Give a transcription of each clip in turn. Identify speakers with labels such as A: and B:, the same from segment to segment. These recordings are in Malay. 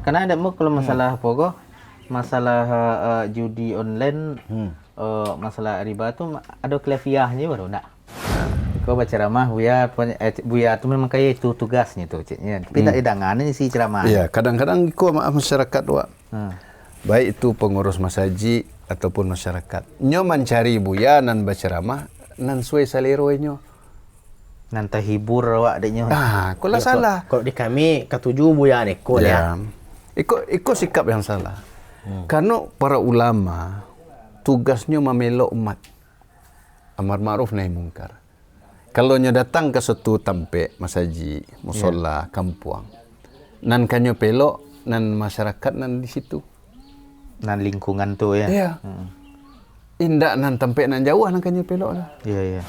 A: Karena ada mau kalau masalah apa kok? Masalah judi online, masalah riba tu ada kelefiahnya baru nak. Kau baca ceramah Buya tu memang kayak itu tugasnya tu ciknya. Tapi tak edangan ni si ceramah.
B: Iya, kadang-kadang kau masyarakat wak. Baik itu pengurus masaji ataupun masyarakat. Nyo mencari Buya nan berceramah nan suai selero nyo.
A: Nan terhibur awak adanya.
B: Kau lah salah.
C: Kalau di kami ketujuh Buya ni kau ya.
B: Ikut sikap yang salah. Karena para ulama tugasnya memelok umat. Amar ma'ruf nahi mungkar. Kalau nyo datang ke suatu tempat masaji, musola, kampuang, nan kanyo pelok, nan masyarakat nan di situ,
A: nan lingkungan tu ya.
B: Iya. Indak nan tempat nan jauh nan kanyo pelok lah.
A: Iya.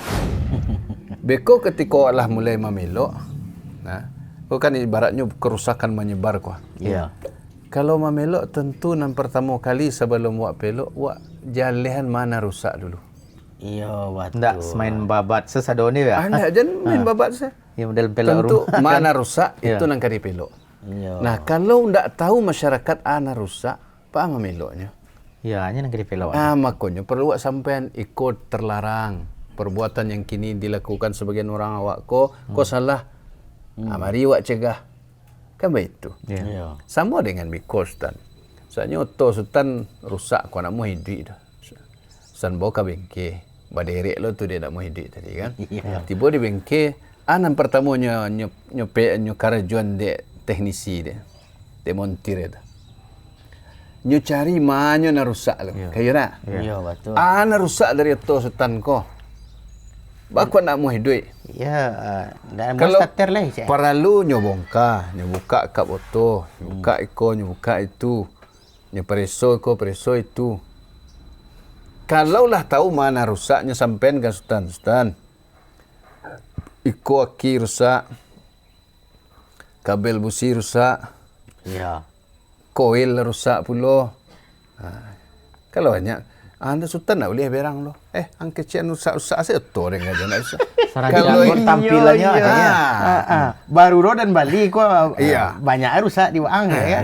B: Beko ketika Allah mulai memelok, nah, kau kan ibaratnya kerusakan menyebar kau.
C: Iya.
B: Kalau memelok tentu nan pertama kali sebelum wak pelok, wak jalihan mana rusak dulu.
C: Iya, betul.
A: Ndak main babat sesadone ya.
B: Ndak jangan main babat saya.
A: Ya model pelok
B: tentu
A: rumah.
B: mana rusak itu nang kari pelok.
C: Iya.
B: Nah, kalau ndak tahu masyarakat ana rusak, apa memeloknya?
A: Ya, hanya nang kari pelok.
B: Makanya perlu wak sampean ikut terlarang. Perbuatan yang kini dilakukan sebagian orang awak kau salah. Mari wak cegah. Kan begitu.
C: Iya.
B: Sama dengan mikos tan. Soalnya oto sultan rusak kau nak mau hidup dah. Sultan bawa ke bengke. Baderek lo tu dia nak mau hidup tadi kan. Tiba di bengke, anan pertamanya nyope karajuan de teknisi dia. De montir dia. Nyo cari manyo na rusak lo. Kayo na.
C: Iya, betul.
B: Ana rusak dari oto sultan ko. Bakwa nak mau hidup.
C: Ya, dan
B: Kalau
C: starter lah cik.
B: paralu nyo bongka, nyo buka kap oto, nyo buka iko, nyo buka itu. Nyo preso itu. Kalaulah tahu mana rusaknya sampean kan Sultan. Iko aki rusak. Kabel busi rusak.
C: Iya.
B: Koil rusak pula. Kalau banyak anda Sultan nak boleh berang lo. Angke cian rusak-rusak saya tu dengan aja nak rusak.
A: Kalau tampilannya adanya.
C: Baru dan Bali kok
B: Iya.
C: banyak rusak di Waang ya kan.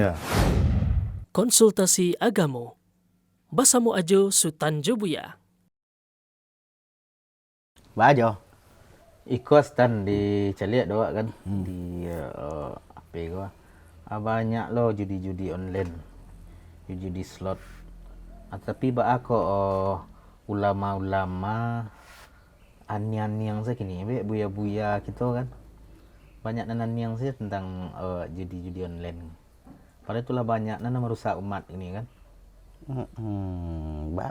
D: Konsultasi Agamo Basamu Ajo Sutanjo Buya.
C: Bajo.
A: Ikut stand di Caliak doa kan. Di apa gua. Banyak lo judi-judi online. Judi slot. Tapi aku ulama-ulama anian-niang segini, buya-buya gitu kan. Banyak niang sih tentang judi-judi online. Padahal itulah banyak merusak umat ini kan.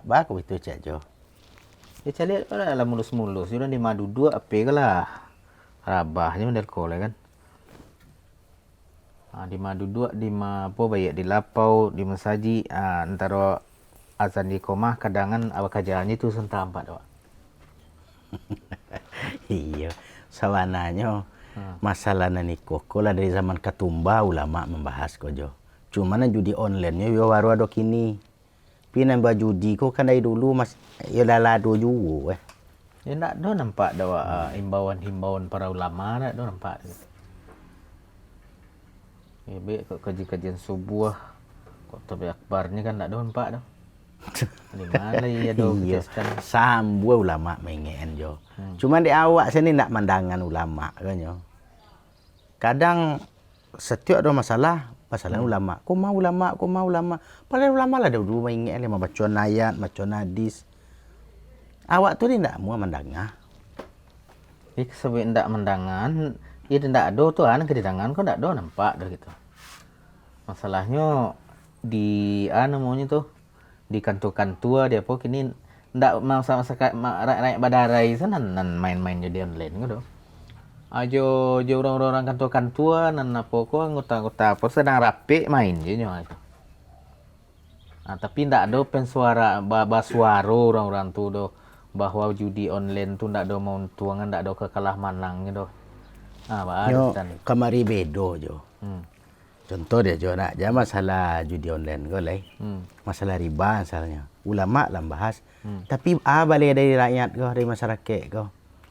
C: Bagus itu cak Jo.
A: Ya cari lah mulus-mulus. Sudah di madu dua apa ke lah. Rabahnya model kole kan. Di madu dua di apa baik di lapau di masaji antara azan di komah kadangan awak kajaannya itu sentam empat doa.
C: Iya, sawananya masalah niko lah dari zaman Katumba ulama membahas kok Jo. Cuman judi online-nya yo baru ada kini. Pinan judi ko kan dari dulu mas ya lalado juga
A: Ya ndak do nampak doa himbauan-himbauan para ulama ndak do nampak. Ya baik kajian subuh kok tabi akbarnya kan ndak do nampak dah. Di mana ya do jelaskan
C: sambu ulama mengen Jo. Cuman di awak sini ndak mandangan ulama kan Jo. Kadang setiap ada masalah ulama. Kau mau ulama. Padahal ulama lah dulu mengingat dia baca ayat, baca hadis. Awak tu ni ndak mau mendengar.
A: Sebab ndak mendangan, ia ndak ada tu kedatangan kau ndak ada nampak dah gitu. Masalahnya di namanya tu di kantor-kantor dia apa kini ndak masa-masa rakyat badarai sana nan main-main jadi online gitu. Ajo orang-orang kantor-kantor nan apa ko anggota-anggota apa sedang rapi main je nyo itu. Tapi ndak ada pensuara suara orang-orang tu do bahwa judi online tu ndak ada mau tuangan ndak ada kekalah menang gitu.
C: Yo kamari bedo Jo. Contoh dia Jo nak jangan masalah judi online ko lai. Masalah riba misalnya. Ulama lah bahas. Tapi balai dari rakyat ko, dari masyarakat ko.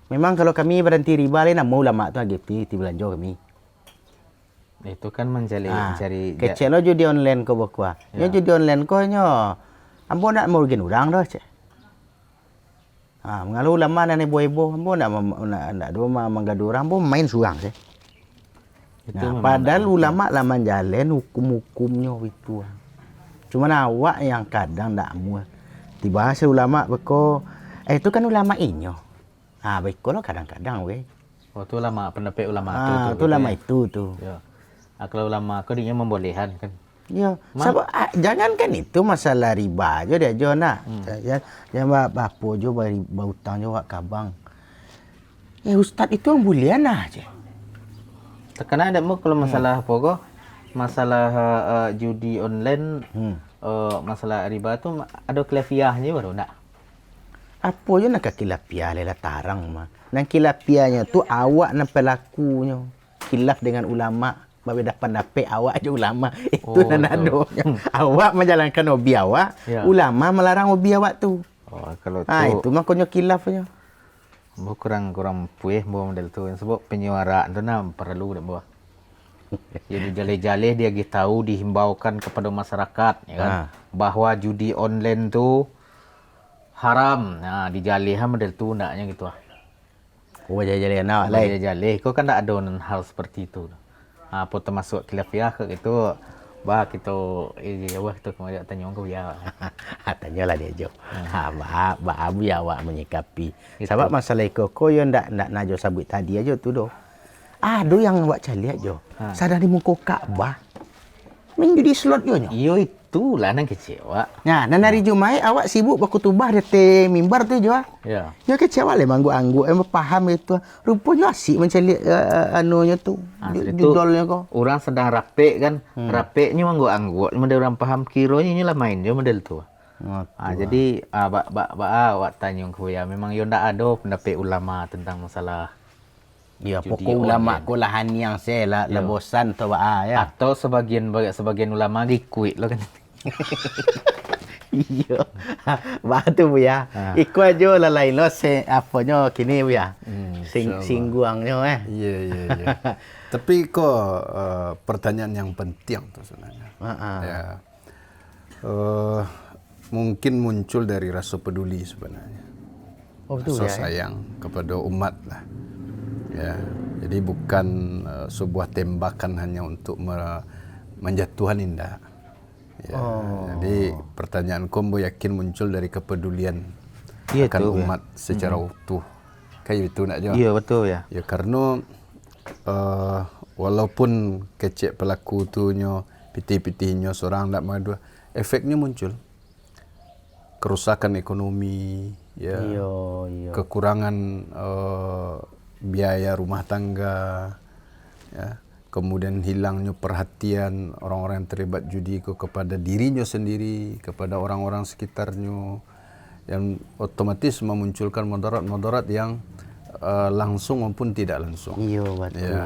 C: Memang kalau kami berhenti riba lain mau ulama tu agak ti belanja kami.
A: Itu kan mencari
C: kecil lo judi online ko bakwa. Yo judi online ko nyo. Ambo nak mau urgin urang dah cek. Mengalu lama nane boy-boy ambo nak do manggadu orang ambo main surang sih. Padahal ulama lama jalen hukum-hukumnya itu. Cuman awak yang kadang ndak mau. Dibahas ulama beko itu kan ulama inyo. Beko lo kadang-kadang we.
A: Oh, itu ulama pendapat ulama
C: itu ulama itu tuh.
A: Ya. Kalau ulama dia membolehkan kan.
C: Ya, jangan kan itu masalah riba aja dia jo nak. Jangan bapo jo bautang jo wak kabang. Ustaz itu yang bulian aja.
A: Tekanan ada mau kalau masalah pokok masalah judi online masalah riba tu ada kelafiahnya baru nak.
C: Apa je nak kilafiah lela tarang mah. Nang kilafiahnya tu awak nak pelakunya. Kilaf dengan ulama. Babe dapat awak je ulama. Itu nanadonya. Awak menjalankan hobi awak, ulama melarang hobi awak tu.
A: Kalau
C: itu makanya kilafnya.
A: Bo kurang puih bo model tu sebab penyuaraan tu nah perlu dak bo. Jadi jale-jale dia tahu dihimbaukan kepada masyarakat ya kan bahwa judi online tu haram. Nah, dijalehan model tu ndaknya gitu
C: Oh, jale-jale nak lai.
A: Jale-jale kau kan tak ada hal seperti itu. Apa termasuk khilafiah ke itu kita kita kemarin tanya kau ya.
C: Tanyalah dia jo. Abu ya awak menyikapi. Sebab masalah kau yo ndak najo sabut tadi aja tu doh. Aduh yang awak cari aja. Sadar di muka Ka'bah. Menjadi slot yo nya.
A: Iyo itulah nang kecewa.
C: Nah, dan hari Jumaat awak sibuk berkhutbah di te mimbar tu jo.
A: Ya.
C: Ya kecewa le manggu-anggu paham itu. Rupanya asik mencari anunya tu. Judolnya kau.
A: Orang sedang rapek kan. Rapeknya manggu-anggu. Model orang paham kiranya ni lah main dia model tu. Jadi awak tanya kau ya memang yo ndak ada pendapat ulama tentang masalah
C: ya pokok ulama ko lahan yang saya lah bosan tu ya.
A: Atau sebagian ulama ikut lo kan.
C: Iya. Batu bu ya. Ikut aja lah lain lo apanya kini bu ya. Singguangnya
B: Iya. Tapi kok pertanyaan yang penting tu sebenarnya. Ya. Mungkin muncul dari rasa peduli sebenarnya. Rasa sayang kepada umat lah. Ya, jadi bukan sebuah tembakan hanya untuk menjatuhkan indah. Ya, jadi pertanyaan kombo yakin muncul dari kepedulian akan umat secara utuh. Kayak itu nak jawab.
A: Iya betul ya.
B: Ya karena walaupun kecek pelaku tu nyo pitih-pitihnya seorang tak madu, efeknya muncul. Kerusakan ekonomi, ya, kekurangan biaya rumah tangga, ya, kemudian hilangnya perhatian orang-orang yang terlibat judi kepada dirinya sendiri, kepada orang-orang sekitarnya, yang otomatis memunculkan mudarat-mudarat yang langsung maupun tidak langsung.
C: Iya betul.
B: Ya.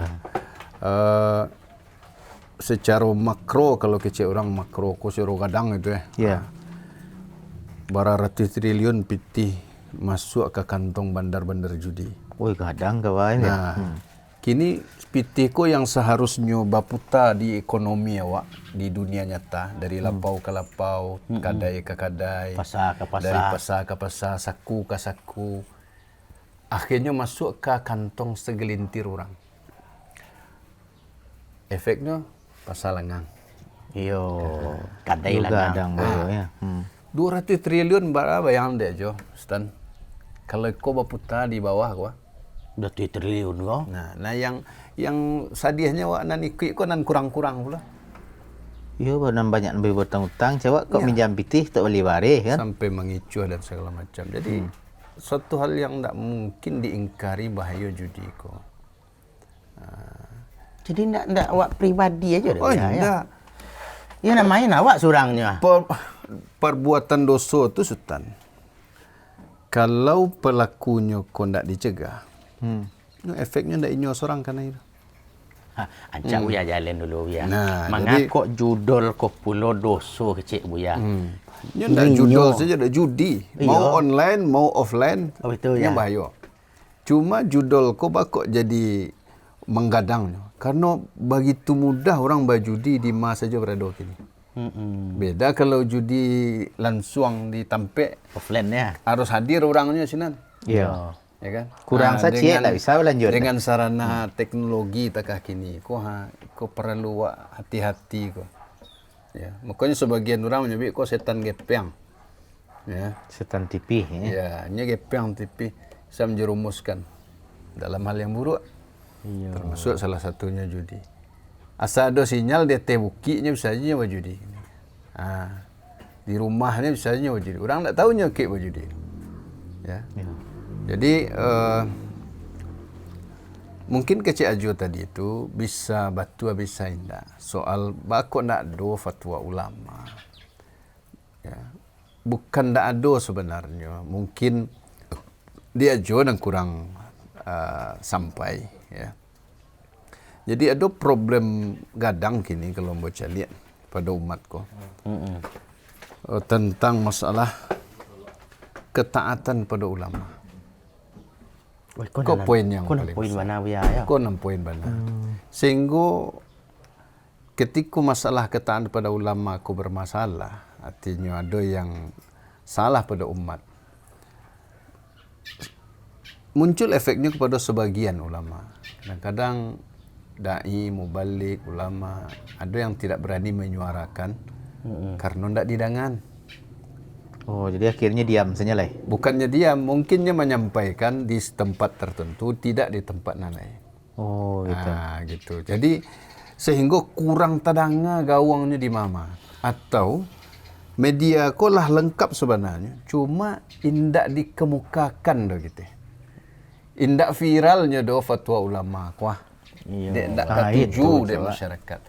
B: Secara makro kalau kecil orang makro kosiro kadang itu
C: ya.
B: Baratus triliun pitih masuk ke kantong bandar-bandar judi.
A: Woi kadang kawan ya.
B: Kini pitihku yang seharusnya baputa di ekonomi awak di dunia nyata dari lapau ke lapau, kadai ke kadai,
C: pasar ke pasar,
B: dari pasar ke pasar, saku ke saku, akhirnya masuk ke kantong segelintir orang. Efeknya pasar lengang.
C: Iyo, kadai lengang.
B: 200 triliun berapa yang ada jo, Stan? Kalau kau baputa di bawah gua.
C: 200 triliun kau.
B: Nah yang sadiahnya wak nan ikut kau nan kurang-kurang pula.
A: Yo nan banyak lebih bertang-utang, coba kok minjam pitih tak boleh baris kan.
B: Sampai mengicuh dan segala macam. Jadi suatu hal yang tak mungkin diingkari bahaya judi kau.
C: Jadi ndak awak pribadi aja dah.
B: Oh enggak.
C: Ya nak main awak surangnya.
B: Perbuatan dosa tu Sultan. Kalau pelakunya kau ndak dicegah, efeknya ndak inyo seorang kan itu.
C: Ancak Buya jalan dulu Buya.
B: Nah,
C: mengakok judol ko pulo dosa kecil Buya.
B: Nya ndak judol saja, ndak judi. Mau online, mau offline.
C: Oh betul
B: ya.
C: Ya.
B: Bahaya. Cuma judol ko bakok jadi menggadang. Karena begitu mudah orang berjudi di masa saja berada kini. Beda kalau judi langsung ditampek,
C: Offline ya.
B: harus hadir orangnya sinan.
A: Iya.
B: Ya kan?
A: Kurang saja tak bisa lanjut.
B: Dengan sarana teknologi takah kini, ko perlu hati-hati ko. Ya, makanya sebagian orang menyebut ko setan gepeng. Ya.
A: Setan tipih ya.
B: Ya, nya gepeng tapi bisa menjerumuskan dalam hal yang buruk.
A: Iya.
B: Termasuk salah satunya judi. Asal ada sinyal dia tebukinya bisa aja nyawa judi. Di rumahnya bisa aja nyawa judi. Orang tak tahu nyakit judi. Ya. Jadi mungkin kecil aja tadi itu bisa batu bisa indah soal bako nak do fatwa ulama. Ya. Bukan tak ada sebenarnya. Mungkin dia aja yang kurang sampai. Ya. Jadi ada problem gadang kini kalau baca lihat pada umatku. Tentang masalah ketaatan pada ulama. Kau poin yang paling
C: poin
B: besar.
C: mana ya?
B: Kau 6 poin mana? Sehingga ketika masalah ketaatan pada ulama kau bermasalah, artinya ada yang salah pada umat. Muncul efeknya kepada sebagian ulama. Kadang-kadang dai, mubalik, ulama ada yang tidak berani menyuarakan karena tidak didangan.
A: Oh, jadi akhirnya diam saja lah.
B: Bukannya diam, mungkinnya menyampaikan di tempat tertentu, tidak di tempat lain.
A: Oh, gitu.
B: Gitu. Jadi sehingga kurang tadanga gawangnya di mama. Atau media ko lah lengkap sebenarnya, cuma indak dikemukakan dah gitu. Indak viralnya do fatwa ulama kuah. Dek ndak katuju dek masyarakat.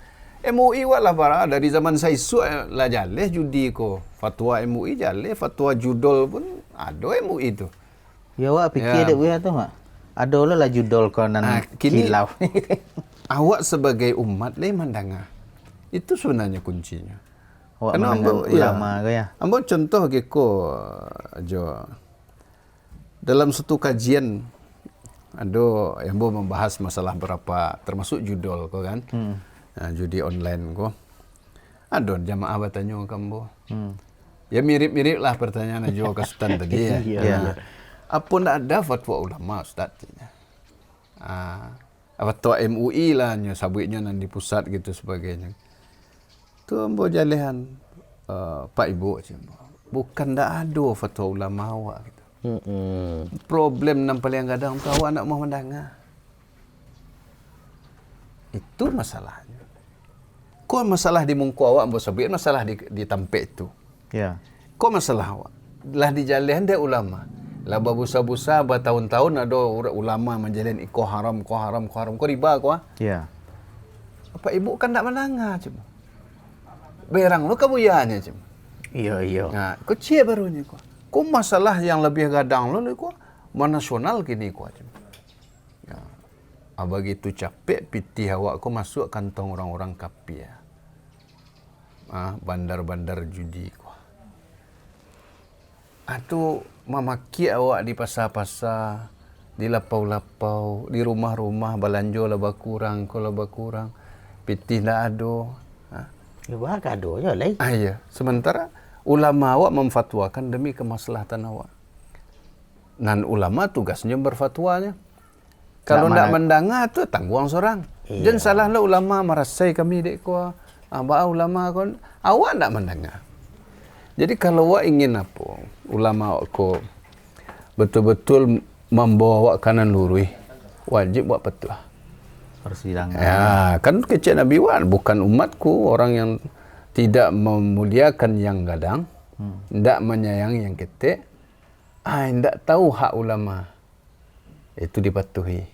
B: MUI walah para dari zaman saya isu lah jaleh judi ko. Fatwa MUI jaleh, fatwa judol pun ada MUI tu.
A: Ya awak fikir dek buya tu mak. Ada lah judol konan
B: kini
A: kilau.
B: Awak sebagai umat le mandanga. Itu sebenarnya kuncinya.
A: Awak mendengar ulama ke ya.
B: Ambo contoh geko jo. Dalam satu kajian ada yang membahas masalah berapa termasuk judol ko kan. Judi online ko. Ada jamaah bertanya kamu. Ya mirip-mirip lah pertanyaan aja ke Ustaz tadi ya. Apa ndak ada fatwa ulama Ustaz? Fatwa MUI lah nya sabutnya nan di pusat gitu sebagainya. Tu ambo jalehan Pak Ibu bukan ndak ada fatwa ulama awak gitu. Problem yang paling kadang tu awak nak mau mendengar. Itu masalahnya. Kau masalah di mungku awak ambo sabut masalah di tampek itu.
A: Ya.
B: Kau masalah awak. Lah di jalehan dia ulama. Lah berbusa-busa bertahun-tahun ada ulama menjalin ko haram. Kau riba kau.
A: Ya.
B: Apa ibu kan tak mendengar cuma. Berang lu kabuyanya cuma.
C: Iya.
B: Nah, kau cie barunya kau. Kau masalah yang lebih gadang lu kau nasional kini kau cuma. Ya. Begitu capek pitih awak kau masuk kantong orang-orang kafir. Bandar-bandar judi kau. Atau memaki awak di pasar-pasar, di lapau-lapau, di rumah-rumah belanja lebih kurang, kalau lebih kurang, pitih ndak ada.
C: Ya bah kado je lah.
B: Ya. Sementara ulama awak memfatwakan demi kemaslahatan awak. Dan ulama tugasnya berfatwanya. Kalau ndak mendengar tu tanggung seorang. Jangan salahlah ulama merasai kami dek ko. Ulama kon awak ndak mendengar. Jadi kalau awak ingin apa, ulama awak ko betul-betul membawa awak kanan lurus, wajib buat petua.
A: Harus didengar.
B: Ya, kan kecil Nabi Wan bukan umatku, orang yang tidak memuliakan yang gadang, tidak menyayangi yang ketek, tidak tahu hak ulama. Itu dipatuhi.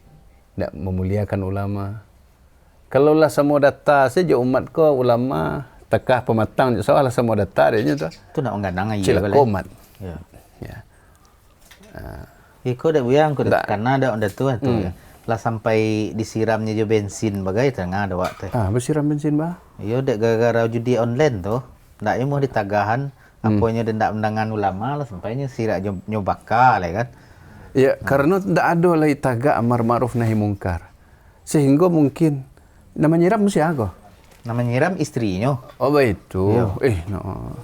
B: Tidak memuliakan ulama. Kalaulah semua data saja umat ko ulama tekah pematang soal semua data dia tu.
A: Tu nak menggadang aja
B: Cila komat.
A: Ya.
B: Ya.
A: Iko dah buyang ko karena ada onda tu ya. Lah sampai disiramnya je bensin bagai tengah ada waktu.
B: Bersiram bensin bah.
A: Yo dek gara-gara judi online tu. Ndak mau ditagahan apanya ndak mendangan ulama lah sampainya sirak nyobaka lah kan.
B: Ya, karena tidak ada lagi tagak amar ma'ruf nahi mungkar. Sehingga mungkin Nama nyiram siapa?
A: Nama nyiram istrinya.
B: Oh begitu.
A: Iya.
B: No.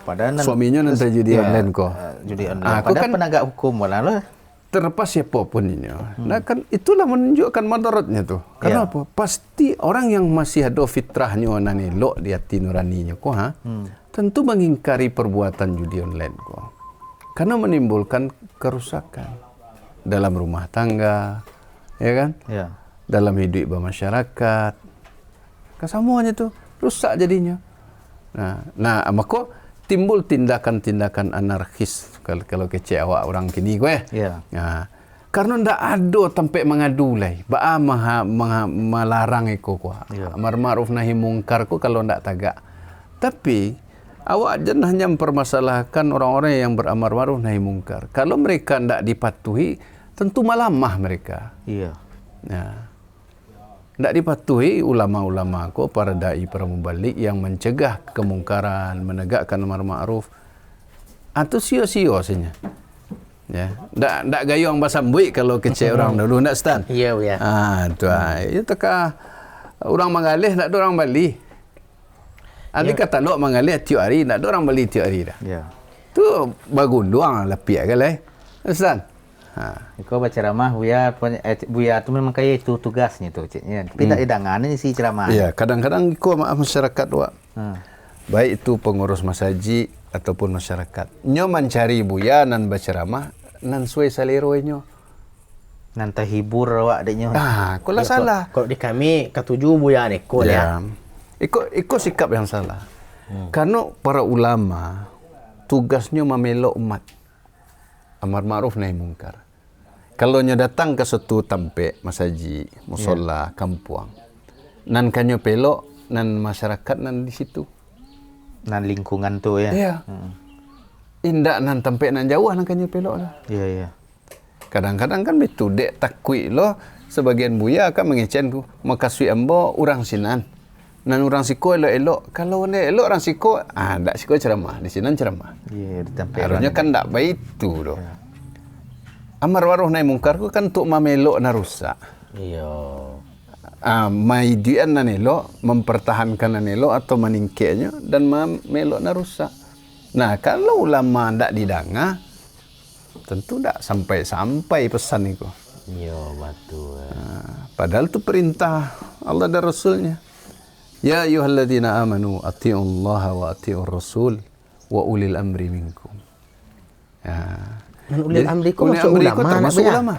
A: Padahal
B: Suaminya nanti judi online kok.
A: Judi online.
B: Aku
A: Padahal
B: kan
A: penegak hukum malah lo.
B: terlepas siapapun ini. Nah kan itulah menunjukkan madaratnya tuh. Karena apa? Pasti orang yang masih ada fitrahnya nani lo di hati nuraninya kok, tentu mengingkari perbuatan judi online kok. Karena menimbulkan kerusakan dalam rumah tangga, ya kan?
A: Ya.
B: Dalam hidup bermasyarakat. Kesemuanya tuh rusak jadinya. Nah, maka timbul tindakan-tindakan anarkis kalau kecewa orang kini gue.
A: Ya.
B: Nah, karena ndak ada sampai mengadu lai, ba melarang iko ko. Amar ma'ruf nahi mungkar ko kalau ndak tagak. Tapi awak jangan hanya mempermasalahkan orang-orang yang beramar ma'ruf nahi mungkar. Kalau mereka ndak dipatuhi, tentu malamah mereka.
A: Iya.
B: Nah, tidak dipatuhi ulama-ulama ko, para dai, para mubalik yang mencegah kemungkaran, menegakkan amar ma'ruf, atau sio-sio saja. Ya, ndak gayung basambui kalau kecil orang dulu ndak Stan.
C: Iya, ya.
B: Tu itu teka orang mengalih ndak ada orang Bali. Ada kata lo mengalih tiap hari, ndak ada orang Bali tiap hari dah.
A: Ya.
B: Tu bagunduang lapik kan Stan.
A: Kau baca ceramah Buya tu memang kayak itu tugasnya tu ciknya. Tapi tak edangan ini si ceramah.
B: Iya, kadang-kadang kau masyarakat wak. Baik itu pengurus masaji ataupun masyarakat. Nyo mencari buya nan berceramah nan suai salero nyo.
A: Nan terhibur awak adanya.
B: Kau lah salah.
C: Kalau di kami ketujuh buya neko ya.
B: Ikut sikap yang salah. Karena para ulama tugasnya memelok umat. Amar ma'ruf nahi mungkar. Kalau nyo datang ke suatu tempat masaji, musola, kampuang, nan kanyo pelok, nan masyarakat nan di situ,
A: Nan lingkungan tu ya.
B: Iya. Indak nan tempat nan jauh nan kanyo pelok lah.
A: Iya, iya.
B: Kadang-kadang kan betul dek takui lo, sebagian buya akan mengecen ku, makasui ambo orang sinan. Nan orang siko elok-elok. Kalau ne elok orang siko, ndak siko ceramah, di sinan ceramah.
A: Iya, di tempat.
B: Harusnya kan ndak baik tu doh. Amar ma'ruf nahi mungkar ku kan untuk mamelok na rusak.
C: Iya.
B: Maidian na nelo, mempertahankan na nelo atau meningkatnya dan mamelok na rusak. Nah, kalau ulama ndak didanga, tentu ndak sampai pesan itu.
C: Iya, betul.
B: Padahal itu perintah Allah dan Rasulnya. Ya ayyuhalladzina amanu atti'ullaha wa atti'ur rasul wa ulil amri minkum.
C: Ulil amri ku masuk ulama,
B: termasuk ulama.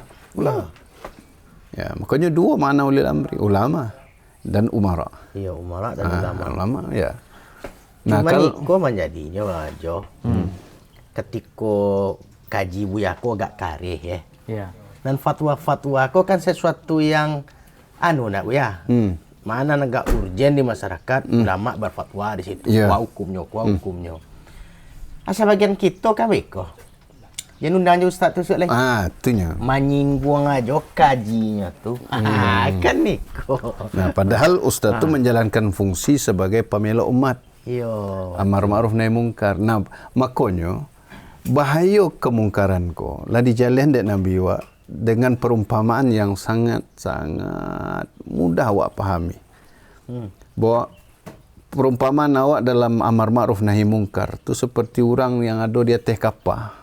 B: Ya, makanya dua makna ulil amri, ulama dan umara.
C: Iya, umara dan ulama.
B: Ulama, ya.
C: Nah,
B: kalau
C: ko menjadinya aja. Ketika kaji buya ko agak karih ya.
A: Iya.
C: Dan fatwa-fatwa ko kan sesuatu yang nak buya. Mana agak urgen di masyarakat, ulama berfatwa di situ. Kuah hukumnya. Asal bagian kita kan beko. Yang undang je ustaz tu sok lain.
B: Itunya.
C: Menyinggung aja kajinya tu. Kan niko.
B: Nah, padahal ustaz tu menjalankan fungsi sebagai pemelok umat.
C: Iya.
B: Amar ma'ruf nahi mungkar. Nah, makanya bahaya kemungkaran ko lah dijalan dek Nabi wa dengan perumpamaan yang sangat mudah awak pahami. Bahwa perumpamaan awak dalam amar ma'ruf nahi mungkar tu seperti orang yang ada di atas kapal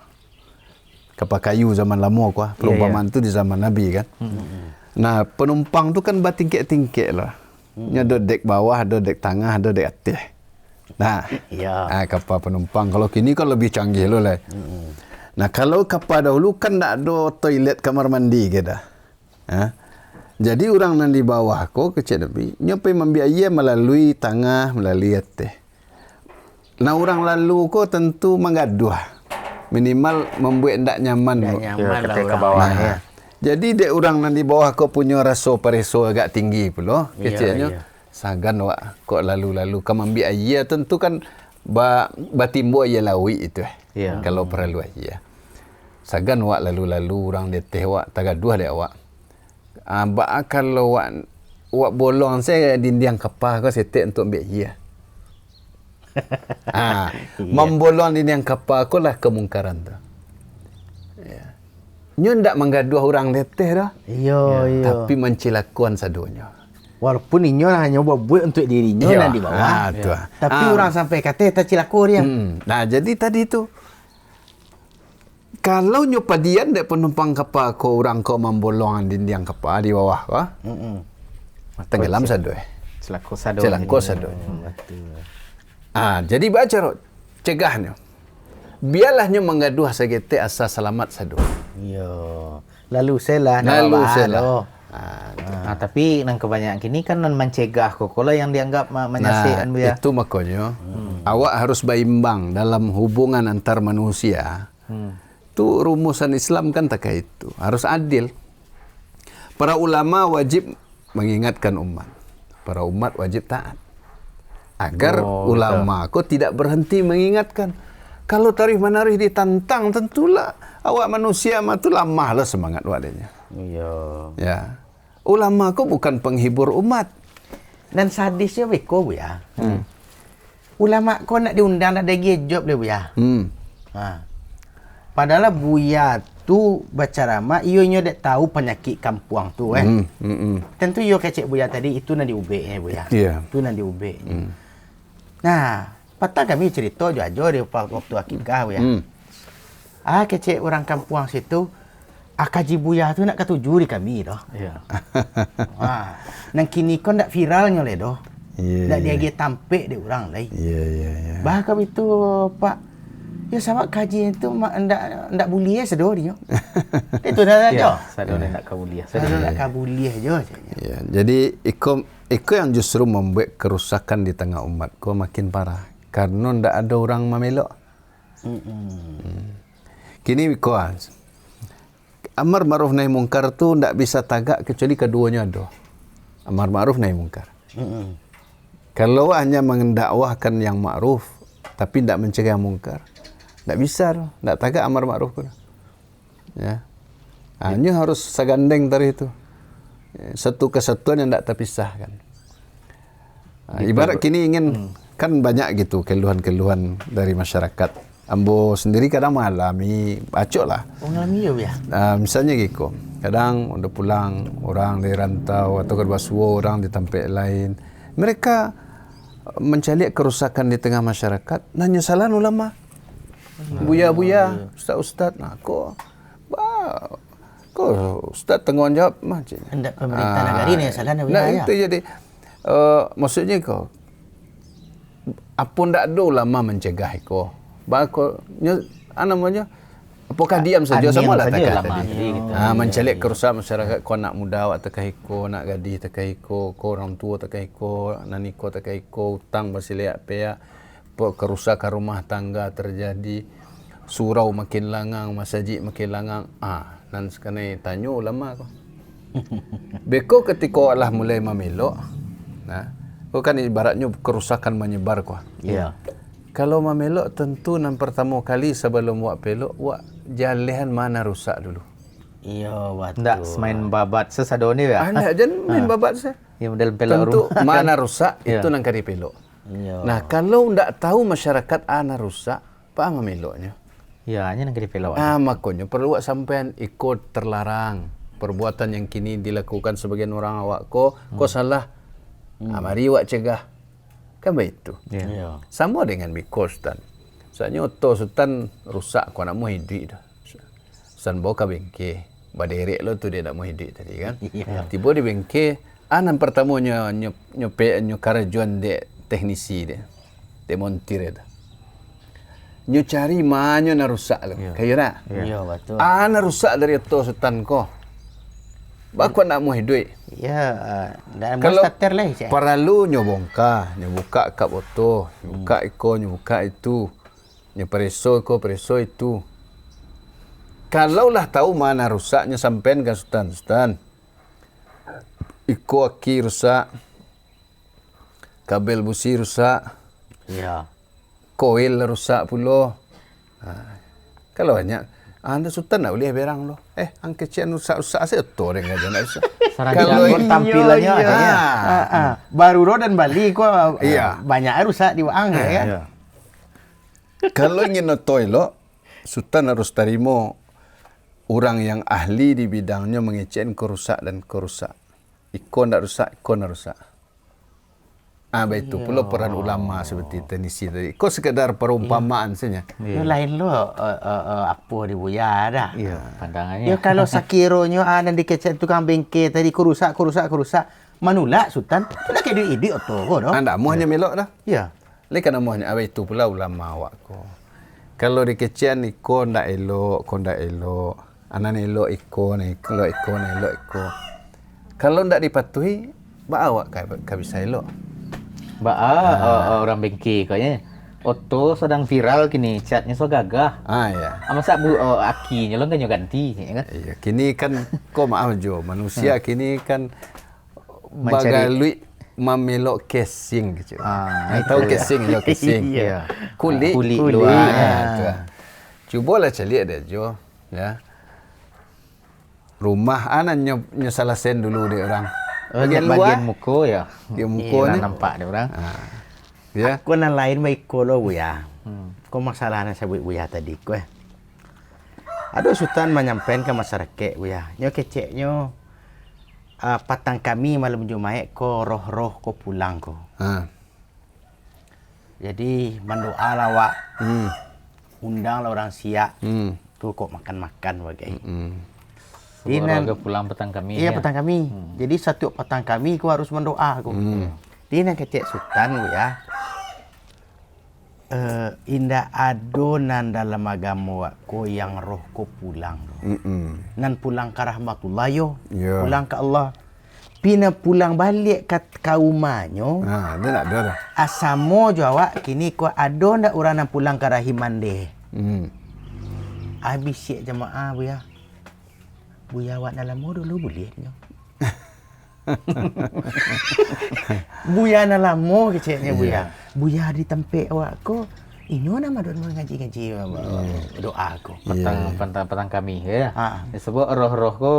B: kayu zaman lama kuah. Perumpamaan tu di zaman Nabi kan. Nah, penumpang tu kan bertingkik-tingkik lah. Ada dek bawah, ada dek tengah, ada dek atas. Nah, kapal penumpang. Kalau kini kan lebih canggih loh lah. Nah, kalau kapal dahulu kan tak ada toilet kamar mandi kita. Jadi orang yang di bawah ko kecil Nabi, nyopai membiayai melalui tengah, melalui atas. Nah, orang lalu ko tentu mengaduh. Minimal membuat ndak nyaman.
C: Ketika bawah ya.
B: Jadi dek orang yang di bawah ko punya rasa pereso agak tinggi pula. Kecilnya. Sagan wak kok lalu-lalu kamu ambil ayah tentu kan batimbo ayah lawi itu kalau perlu ayah sagan wak lalu-lalu orang deteh wak tagaduh dek wak kalau wak bolong saya dinding kapal kau setek untuk ambil ayah membolong dinding kapal kau lah kemungkaran tu nyo ndak menggaduh orang deteh dah
C: iya
B: tapi mencilakuan sadonya.
C: Walaupun inyo hanya buat untuk dirinya
B: Ya,
C: dan di bawah.
B: tu.
C: Tapi orang sampai kata tak cilaku dia.
B: Nah, jadi tadi tu kalau nyo padian dek penumpang kapal ko orang ko membolong dinding kapal di bawah ko. Tenggelam sado.
A: Selaku sado.
B: Celako sado. Jadi baca ro cegahnya. Biarlah nyo mengaduh sagete asa selamat sado.
C: Iya. Lalu saya lah.
A: Tapi nang kebanyakan kini kan non mencegah kok. Kalau yang dianggap menyasikan Buya.
B: Itu makanya awak harus berimbang dalam hubungan antar manusia. Itu rumusan Islam kan tak kayak itu. Harus adil. Para ulama wajib mengingatkan umat. Para umat wajib taat. Agar ulama kok tidak berhenti mengingatkan. Kalau tarikh menarikh ditantang, tentulah awak manusia mah tu lamahlah semangat wadanya.
C: Iya.
B: Ya. Ulama kok bukan penghibur umat.
C: Dan sadisnya beko Buya. Ulama kau nak diundang nak ada job dia Buya. Padahal Buya tu berceramah, ionya dak tahu penyakit kampung tu Tentu yo kecek Buya tadi itu nak diubek Buya.
B: Iya.
C: Itu nak diubek. Nah, patah kami cerita jo di waktu akikah Buya. Kecek orang kampung situ, kaji Buya tu nak ketujuh di kami dah.
A: Iya.
C: Nang kini kau ndak viralnya le doh.
B: Iya.
C: Ndak dia tampek di orang lain.
B: Iya.
C: Bahkan itu Pak, ya sama kaji itu ndak boleh sedo dia. Itu dah aja.
A: Sado nak kabuliah.
C: Sado nak kabuliah je.
B: Ya, jadi iko yang justru membuat kerusakan di tengah umat ko makin parah karena ndak ada orang memelok. Kini iko amar ma'ruf nahi mungkar tu ndak bisa tagak kecuali keduanya ada. Amar ma'ruf nahi mungkar. Kalau hanya mendakwahkan yang ma'ruf tapi ndak mencegah mungkar, ndak bisa, ndak tagak amar ma'ruf pun. Ya. Hanya harus sagandeng tadi itu. Satu kesatuan yang ndak terpisahkan. Ibarat kini ingin kan banyak gitu keluhan-keluhan dari masyarakat. Ambo sendiri kadang mengalami, bacok lah.
C: Mengalami ya.
B: Misalnya gitu, kadang udah pulang orang dari rantau atau ke Basuo orang di tempat lain. Mereka mencari kerusakan di tengah masyarakat. Nanya salah ulama. Buya-buya, ustaz-ustaz. Nah, kok ustaz tanggung jawab macam ni.
C: Hendak pemerintah negara ni salah nak
B: Nah,
C: ya.
B: itu jadi maksudnya kau apa ndak ada ulama mencegah kau. Bako namanya apakah diam saja sama lah takkan tadi. Mencari kerusakan masyarakat kau nak muda awak tak iko, nak gadis tak iko, kau orang tua tak iko, naniko tak iko, hutang bersilia pea, kerusakan rumah tangga terjadi, surau makin langang, masjid makin langang. Dan sekarang tanya ulama kau. Beko ketika Allah mulai memelok, kau kan ibaratnya kerusakan menyebar kau.
C: Ya.
B: Kalau memelok tentu yang pertama kali sebelum buat pelok, buat jalihan mana rusak dulu.
C: Iya, betul.
A: Ndak main babat sesado ni ya.
B: Anda jangan main babat saya.
A: Ya model pelok
B: Tentu
A: rumah.
B: mana rusak itu nang kari pelok.
C: Iya.
B: Nah, kalau ndak tahu masyarakat ana rusak, apa memeloknya?
A: Ya, hanya nak pelok.
B: Makanya perlu sampean ikut terlarang. Perbuatan yang kini dilakukan sebagian orang awak kau salah. Mari awak cegah. Kan begitu.
C: Iya.
B: Sama dengan Mikos dan misalnya oto sultan rusak kau nak mau hidup dah. Sultan bawa ke bengke, baderek lo tu dia nak mau hidup tadi kan. Tiba di bengke, anak pertamanya nyope karajuan de teknisi dia, demontir dia. Nyo cari mana nak rusak lo, kayu nak.
C: Iya, betul.
B: Anak rusak dari oto sultan kau. Bakwa nak mau hidup.
C: Ya, dan
B: Kalau
C: starter lah saya.
B: perlu nyobongka, nyobuka kap oto, nyobuka iko, nyobuka itu, nyopreso iko, preso itu. Kalau lah tahu mana rusaknya sampean ke Sultan. Iko aki rusak, kabel busi rusak,
C: Ya.
B: koil rusak pula. Kalau banyak Anda Sultan nak boleh berang lo. Angke cian rusak-rusak saya tu dengan aja nak rusak.
A: Kalau tampilannya adanya.
C: Baru Ro dan Bali kok
B: Iya.
C: banyak rusak di Waang ya kan.
A: Ya.
B: Kalau ingin notoi lo, Sultan harus terima orang yang ahli di bidangnya mengecek kerusak dan kerusak. iko ndak rusak, iko ndak rusak. Itu pula peran ulama seperti Tanisi tadi. Kau sekedar perumpamaan saja.
C: Yang lain lo apa di Buya dah.
A: Iya, pandangannya.
C: Ya kalau sakironyo dan dikecek tukang bengkel tadi ku rusak. Manulak Sultan. Tu nak kena idik atau ko dah.
B: Anda mau hanya melok dah.
C: Ya.
B: Lekan amohnya itu pula ulama awak ko. Kalau dikecian iko ndak elok, ko ndak elok. Anan elok iko, elok iko. Kalau ndak dipatuhi, ba awak ka bisa elok.
A: Orang bengke kayaknya. Otto sedang viral kini, catnya so gagah.
B: Ya.
A: Masa akinya lo kan ganti, ya kan?
B: Iya, kini kan kau maaf Jo, manusia kini kan
A: Mencari-
B: bagalui memelok casing gitu. Tahu
A: itu
B: casing jo casing.
A: Iya.
B: Kulit
A: Kulit
B: luar.
A: luar.
B: Cubalah cari ada Jo, ya. Rumah anak nyo salah sen dulu deh orang.
A: Bagian muka ya.
B: Dia muka
A: Iya,
B: ni.
A: nampak dia orang.
B: Ya.
C: Ko nan lain baik ko lo Buya. Ko masalahnya saya Buya tadi ko. Ada Sultan menyampaikan ke masyarakat Buya. Nyo keceknyo patang kami malam Jumaat ko roh-roh ko pulang ko. Jadi mendoa lawak. Undang lah orang siap. Tu kok makan-makan bagai.
A: Keluarga pulang petang kami.
C: Iya
A: ya.
C: petang kami. Jadi setiap petang kami ku harus mendoa ku. Dia nak kecek Sultan ya. Indah adonan dalam agama ko yang roh ko pulang. Nan pulang ke rahmatullah yo.
B: Ya.
C: Pulang ke Allah. Pina pulang balik ke kaumanyo.
B: Dia nak ada dah.
C: Asamo jawab kini ko ado ndak orang nan pulang ke rahiman deh. Habis siap jemaah Buya. Buya awak dalam mo dulu boleh nyo. Buya dalam mo keceknya Buya. Buya di tempat awak ko. Inyo nama don ngaji-ngaji doa ko.
A: Petang kami ya.
C: Sebab
A: Sebab roh-roh ko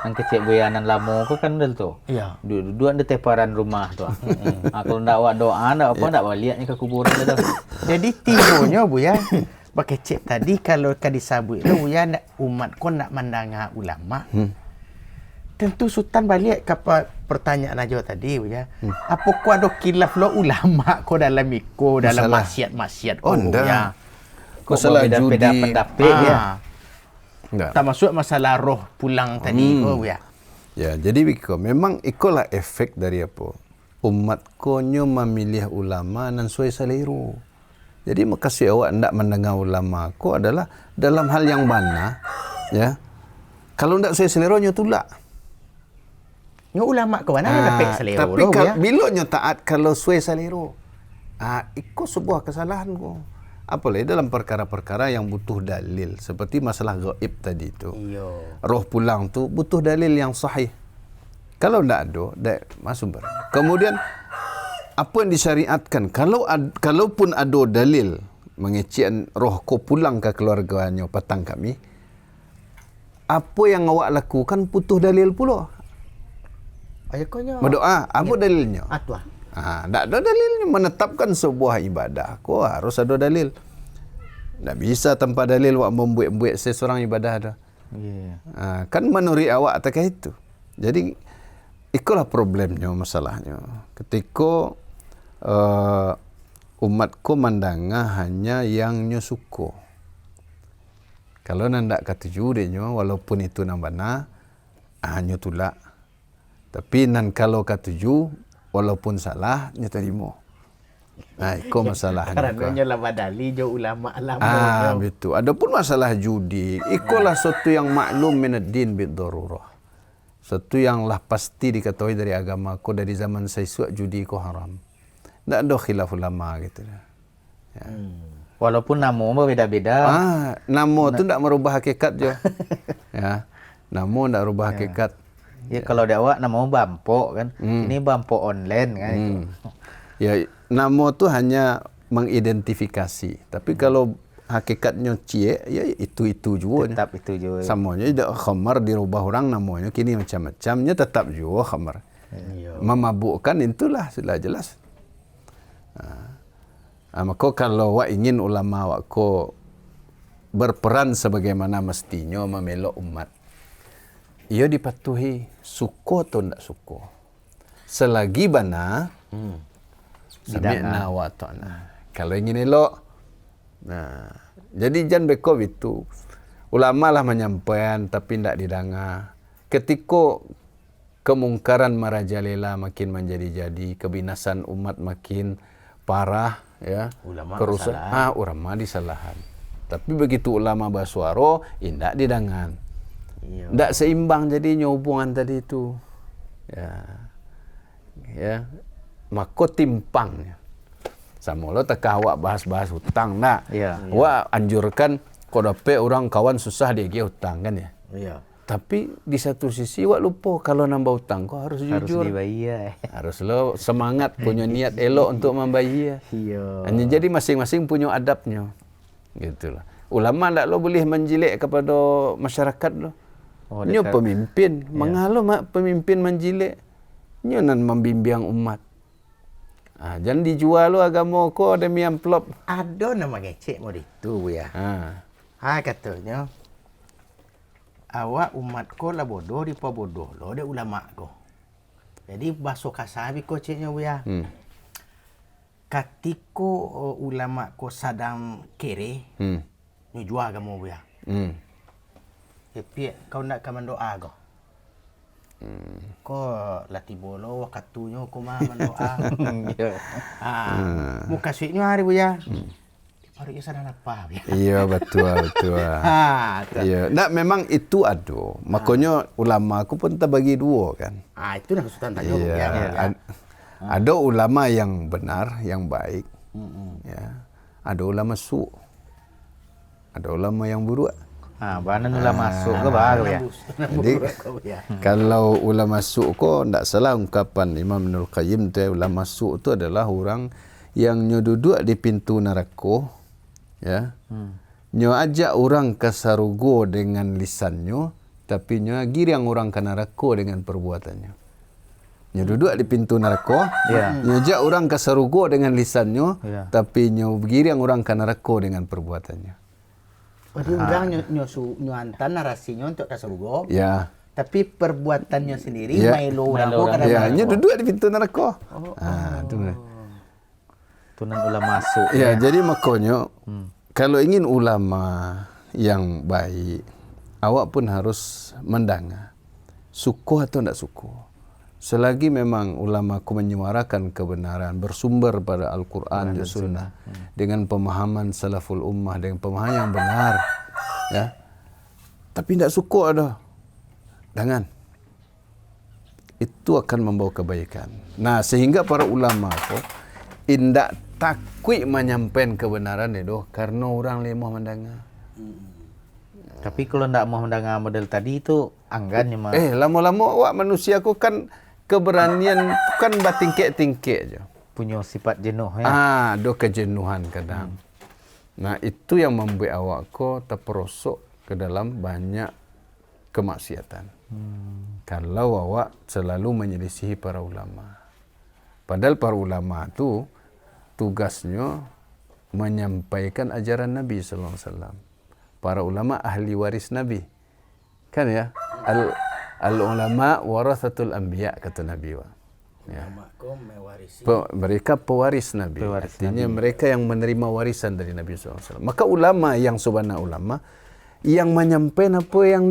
A: yang kecil buyanan lamo ko kan del tu.
C: iya.
A: Dua ada teparan rumah tu. Kalau ndak awak doa ndak apa ndak baliknya ke kuburan dia tu.
C: Jadi tibonya Buya. Pakai cek tadi kalau kadisabut itu Buya umat ko nak mandanga ulama. Tentu Sultan balik ke pertanyaan aja tadi Buya. Apa ko ada khilaf lo ulama ko dalam iko dalam maksiat-maksiat ko
B: ndak.
C: Buya.
A: Kok
B: Masalah
A: beda-beda
B: judi.
A: pendapat ya.
B: Enggak.
C: Tak masuk masalah roh pulang tadi ko Buya.
B: Ya, jadi Biko, memang ikolah efek dari apa? Umat konyo memilih ulama dan sesuai selera. Jadi makasih awak ndak mendengar ulama ko adalah dalam hal yang mana, ya. Kalau ndak sesuai selera nyo tulak.
C: Nyo ulama ko mana dapat selera
B: Tapi
C: lo Buya.
B: bila nyo taat kalau sesuai selera. Iko sebuah kesalahan ko. Apalagi dalam perkara-perkara yang butuh dalil seperti masalah gaib tadi itu.
C: Iyo.
B: Roh pulang tu butuh dalil yang sahih. Kalau ndak ada, dak masuk ber. Kemudian apa yang disyariatkan? Kalaupun ada dalil mengecek roh ko pulang ke keluarganya petang kami, apa yang awak lakukan butuh dalil pula.
C: Ayo ko nyo.
B: Berdoa, apa dalilnya?
C: Atwa.
B: Tak ada dalilnya menetapkan sebuah ibadah. Kau harus ada dalil. Tak bisa tanpa dalil awak membuat seseorang ibadah ada.
A: Yeah.
B: Kan menuri awak tak itu. Jadi itulah problemnya, masalahnya. Ketika umatku mandanga hanya yang nyo suko. Kalau nandak katuju dia nyo, walaupun itu nambana, nyo tulak. Tapi nan kalau katuju, walaupun salah, nyo terima. Itu masalahnya.
C: Karena nyo lah badali jo ulama-ulama.
B: Betul. Adapun masalah judi, ikulah sesuatu yang maklum minad-din bid-darurah. Sesuatu yang lah pasti diketahui dari agama ko dari zaman saisuak judi ko haram. Tak ada khilaf ulama gitu. Ya.
A: Walaupun nama berbeda-beda.
B: Nama tu tak merubah hakikat je. Ya. Nama tak merubah hakikat.
A: Ya kalau dia awak nama bampok kan. Ini bampok online kan itu.
B: Ya, nama tu hanya mengidentifikasi. Tapi kalau hakikatnya cie, ya itu juga.
A: Tetap itu juga.
B: Samanya dak khamar dirubah orang namanya kini macam-macamnya tetap juga khamar. Memabukkan itulah sudah jelas. Maka kalau awak ingin ulama awak ko berperan sebagaimana mestinya memelok umat. ia dipatuhi suko atau ndak suko. Selagi bana sami na wa ta'na. Kalau ingin elok, nah, jadi jangan beko itu. Ulama lah menyampaikan tapi ndak didengar. Ketika kemungkaran merajalela makin menjadi-jadi, kebinasan umat makin parah, ya,
C: Ulama
B: ulama disalahan. Tapi begitu ulama bersuara, indak didengar.
C: Iya.
B: Ndak seimbang jadinya hubungan tadi itu. Ya. Maka timpangnya. Sama lo tak awak bahas-bahas hutang nak.
A: Iya.
B: Wak anjurkan kodope orang kawan susah dia hutang kan ya.
C: Iya.
B: Tapi di satu sisi wak lupa kalau nambah hutang kau harus jujur.
A: Harus dibayar.
B: Harus lo semangat punya niat elok untuk membayar.
C: Iya.
B: Hanya jadi masing-masing punya adabnya. Gitulah. Ulama ndak lo boleh menjilik kepada masyarakat lo. Nyo pemimpin, mengalu mak pemimpin menjilik. Nyo nan membimbing umat. Jangan dijual lo agama ko demi amplop.
C: Ada nama ngecek mau itu ya. Katanya awak umat ko lah bodoh di pa bodoh lo de ulama ko. Jadi bahasa kasabi ko ceknya ya. Katiko ulama ko sadang kere. Nyo jual agama ya. Tapi kau nak kaman doa ko. Ko lati bolo wakatunya ko mah mendoa. Muka suiknya hari bu ya. Baru ya sana apa ya.
B: Iya betul. Iya, nak memang itu ada. Makanya ulama aku pun terbagi dua kan.
C: Itu nak Sultan tanya
B: ya. Ada ulama yang benar, yang baik. Ya. Ada ulama su. Ada ulama yang buruk.
A: Banan ulama masuk ke baru ya.
B: Jadi kalau ulama masuk ko ndak salah ungkapan Imam Ibnul Qayyim tu ulama masuk tu adalah orang yang nyo duduk di pintu neraka ya. Nyo ajak orang ke sarugo dengan lisannya tapi nyo girang orang ke neraka dengan perbuatannya. Nyo duduk di pintu neraka, nyo ajak orang ke sarugo dengan lisannya tapi nyo girang orang ke neraka dengan perbuatannya.
C: Jadi orang nyo hantar narasinya untuk kasarugo.
B: Ya.
C: Tapi perbuatannya sendiri
B: Melo ya, nya duduk di pintu neraka. Itu benar.
A: Tunan ulama masuk.
B: Ya, jadi makanya kalau ingin ulama yang baik, awak pun harus mendengar. Suku atau tidak suku. Selagi memang ulama ku menyuarakan kebenaran bersumber pada Al-Quran dan Sunnah dengan pemahaman salaful ummah dengan pemahaman yang benar ya. Tapi tidak suku ada. Jangan. Itu akan membawa kebaikan. Nah, sehingga para ulama ku indak takui menyampaikan kebenaran itu karena orang lemah mendengar.
A: Tapi kalau ndak mau mendengar model tadi itu anggannya mah.
B: Lama-lama awak manusia ku kan keberanian kan batingkek-tingkek aja.
A: Punya sifat jenuh ya.
B: Ada kejenuhan kadang. Nah, itu yang membuat awak ko terperosok ke dalam banyak kemaksiatan. Kalau awak selalu menyelisihi para ulama. Padahal para ulama itu tugasnya menyampaikan ajaran Nabi sallallahu alaihi wasallam. Para ulama ahli waris Nabi. Kan ya? Al-ulama warathatul anbiya kata Nabi. Ya. Mereka pewaris Nabi. Artinya mereka yang menerima warisan dari Nabi SAW. Maka ulama yang subhana ulama yang menyampaikan apa yang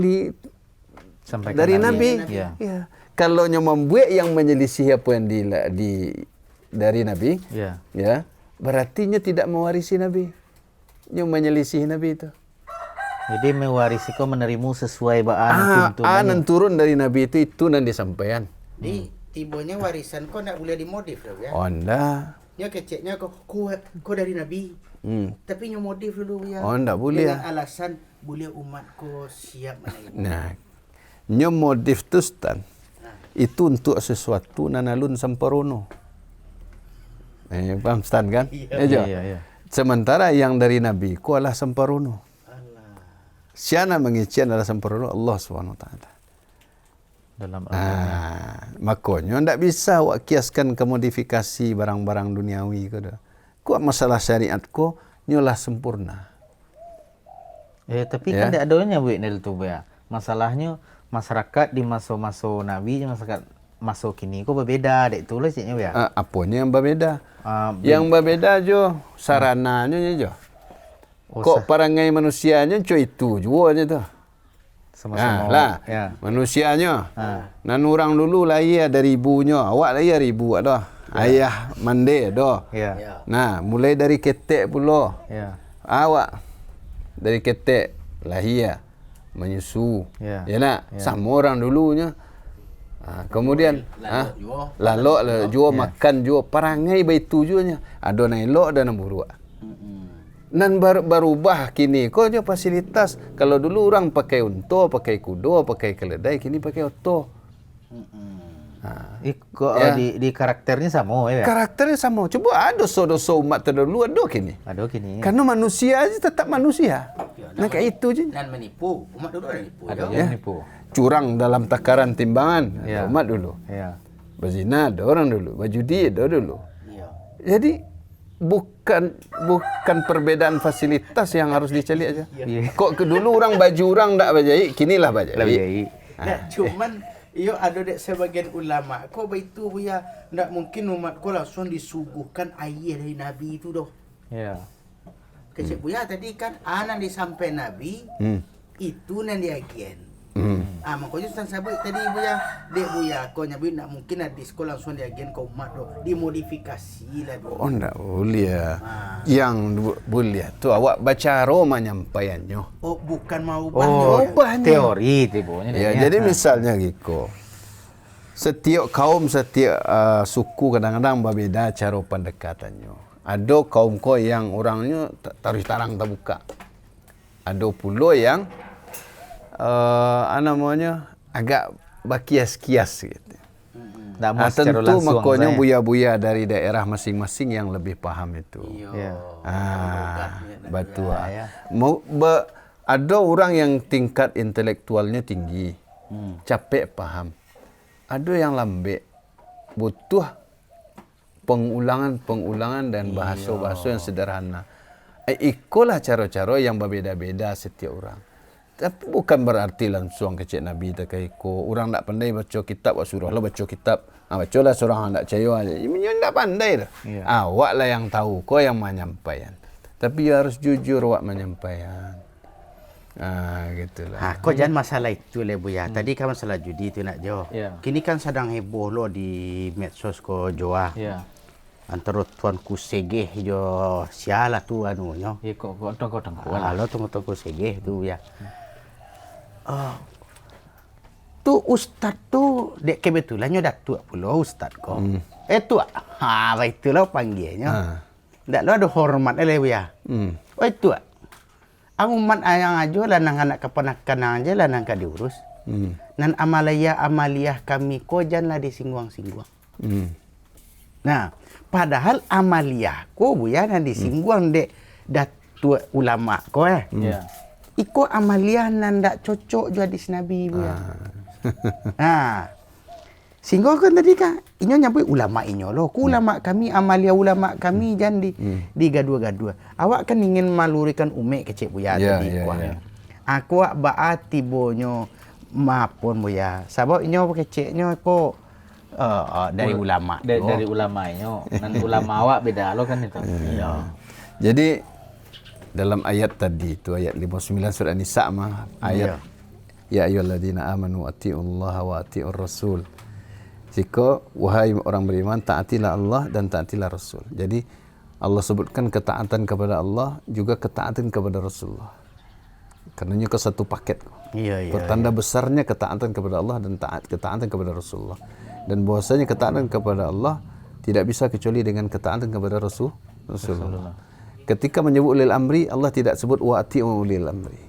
A: Sampaikan
B: dari Nabi.
A: Ya.
B: Ya. Kalau membuat yang menyelisih apa yang dari Nabi, ya, berarti tidak mewarisi Nabi. Yang menyelisih Nabi itu.
A: Jadi mewarisi kau menerima sesuai baan
B: turun dari Nabi itu nan disampaikan.
C: Di tibonya warisan kau nak boleh dimodif ya.
B: Oh ndak.
C: Nya keceknya kau dari Nabi. Tapi nyo modif dulu ya.
B: Oh ndak boleh.
C: Dengan alasan boleh umat kau siap menerima.
B: Nah. Nyo modif tu stan. Itu untuk sesuatu nanalun samparono. Paham stan kan? Iya. Sementara yang dari Nabi ku adalah samparono. Siapa mengician adalah samparono Allah SWT.
A: Dalam
B: makanya tidak bisa awak kiaskan kemodifikasi barang-barang duniawi. Ku masalah syariat ku nyolah sempurna.
A: Tapi kan tidak adanya Bu Nel tu ya. Masalahnya masyarakat di masa-masa Nabi dan masyarakat masa kini kok berbeda dek tu lah ciknya ya.
B: Apanya yang berbeda?
A: Ah,
B: Yang berbeda jo sarananya jo. Kok perangai manusianya co itu juga tu.
A: Sama-sama.
B: Lah,
A: Ya.
B: manusianya. Nan orang dulu lahir ada ribunya, awak lahir ribu ada. Ayah mandi ada.
A: Ya.
B: Nah, mulai dari ketek pula.
A: Ya.
B: Awak dari ketek lahir menyusu.
A: Ya.
B: Ya nak, sama orang dulunya. Kemudian lalok lah jual makan jual perangai baitu jualnya. Ada nang elok dan nang buruk. Nan berubah kini. Kau je fasilitas. Kalau dulu orang pakai unta, pakai kuda, pakai keledai, kini pakai oto.
A: Di karakternya sama ya.
B: Karakternya sama. Coba ada dosa-dosa umat terdahulu ada kini.
A: Ada kini.
B: Karena manusia aja tetap manusia. Nah kayak itu je.
C: Dan menipu. Umat dulu ada menipu.
A: Ada
B: Ya.
A: yang nipu.
B: Curang dalam takaran timbangan.
A: Ya.
B: Ada umat dulu.
A: Ya.
B: Berzina ada orang dulu. Berjudi ada dulu.
C: Iya.
B: Jadi bukan perbedaan fasilitas yang harus dicari aja.
A: Iya.
B: Kok dulu orang baju orang tak bajai, kinilah bajai.
A: Lebih baik.
C: Nah, cuman iyo ada dek sebagian ulama kau begitu buya ndak mungkin umat kau langsung disuguhkan air dari Nabi itu doh.
A: Ya.
C: Kecik buya tadi kan anak disampai Nabi itu nan diagian. Makanya Ustaz sabut tadi buya dek buya kau nyabi ndak mungkin hadis kau langsung diagian ke umat doh, dimodifikasi lah doh.
B: Oh, enggak boleh ya. Yang boleh tu awak baca aroma nyampaiannya.
C: Oh, bukan mau
A: Oh,
C: ubahnya.
A: teori tipunya.
B: Ya, jadi misalnya Giko. Setiap kaum, setiap suku kadang-kadang berbeda cara pendekatannya. Ada kaum ko yang orangnya taruh tarang tak buka. Ada pula yang namanya agak bakias-kias gitu.
A: Ndak mau secara
B: Tentu
A: langsung.
B: makanya
A: saya.
B: buya-buya dari daerah masing-masing yang lebih paham itu.
A: Ya.
B: Betul.
A: Ya.
B: Ada orang yang tingkat intelektualnya tinggi, capek paham. Ada yang lembek, butuh pengulangan dan bahasa-bahasa yang sederhana. Ikulah cara-cara yang berbeda-beda setiap orang. Tapi bukan berarti langsung kecik Nabi tak iko. Orang tak pandai baca kitab, awak suruh lah baca kitab. Bacalah seorang tak percaya. Ini tak pandai dah.
A: Ya.
B: Awak lah yang tahu, kau yang menyampaikan. Tapi harus jujur awak menyampaikan. Gitulah.
C: Kau jangan masalah itu le buya. Tadi kan masalah judi itu nak jauh.
A: Ya.
C: Kini kan sedang heboh lo di medsos ko Joa.
A: Ya.
C: Antara tuanku segeh jo sialah tu anunya.
A: Ya kok tengok-tengok.
C: Lo tunggu segeh tu ya. Tu ustaz tu dek kebetulannya dah tua pula ustaz ko. Tua. Baik itulah panggilnya. Ndak lo ada hormat le buya. Tua. Ang umat ayang ajo lanang anak keponakan aja lanang ka diurus. Nan amaliyah kami ko janganlah disingguang-singguang. Nah, padahal amaliyah ko buya nan disingguang dek datuk ulama ko
A: Ya.
C: Iko amaliyah nan ndak cocok jo hadis Nabi buya. Sehingga kan tadi kan inyo nyampai ulama inyo lo. Ku ulama kami amalia ulama kami jangan di gadua-gadua. Awak kan ingin malurikan umek kecik buya tadi kuah. Aku baati bonyo mapun buya. Sabab inyo keciknya ko dari ulama.
A: Dari ulamanya. Nanti ulama awak beda lo kan itu.
C: Iya.
B: Jadi dalam ayat tadi itu ayat 59 surah An-Nisa mah ayat ya ayyuhalladzina amanu atiullaha wa atiur rasul. Jika wahai orang beriman taatilah Allah dan taatilah Rasul. Jadi Allah sebutkan ketaatan kepada Allah juga ketaatan kepada Rasulullah. Karenanya ke satu paket.
C: Iya.
B: Pertanda besarnya ketaatan kepada Allah dan ketaatan kepada Rasulullah. Dan bahwasanya ketaatan kepada Allah tidak bisa kecuali dengan ketaatan kepada Rasulullah. Ketika menyebut ulil amri, Allah tidak sebut wa ati'u ulil amri.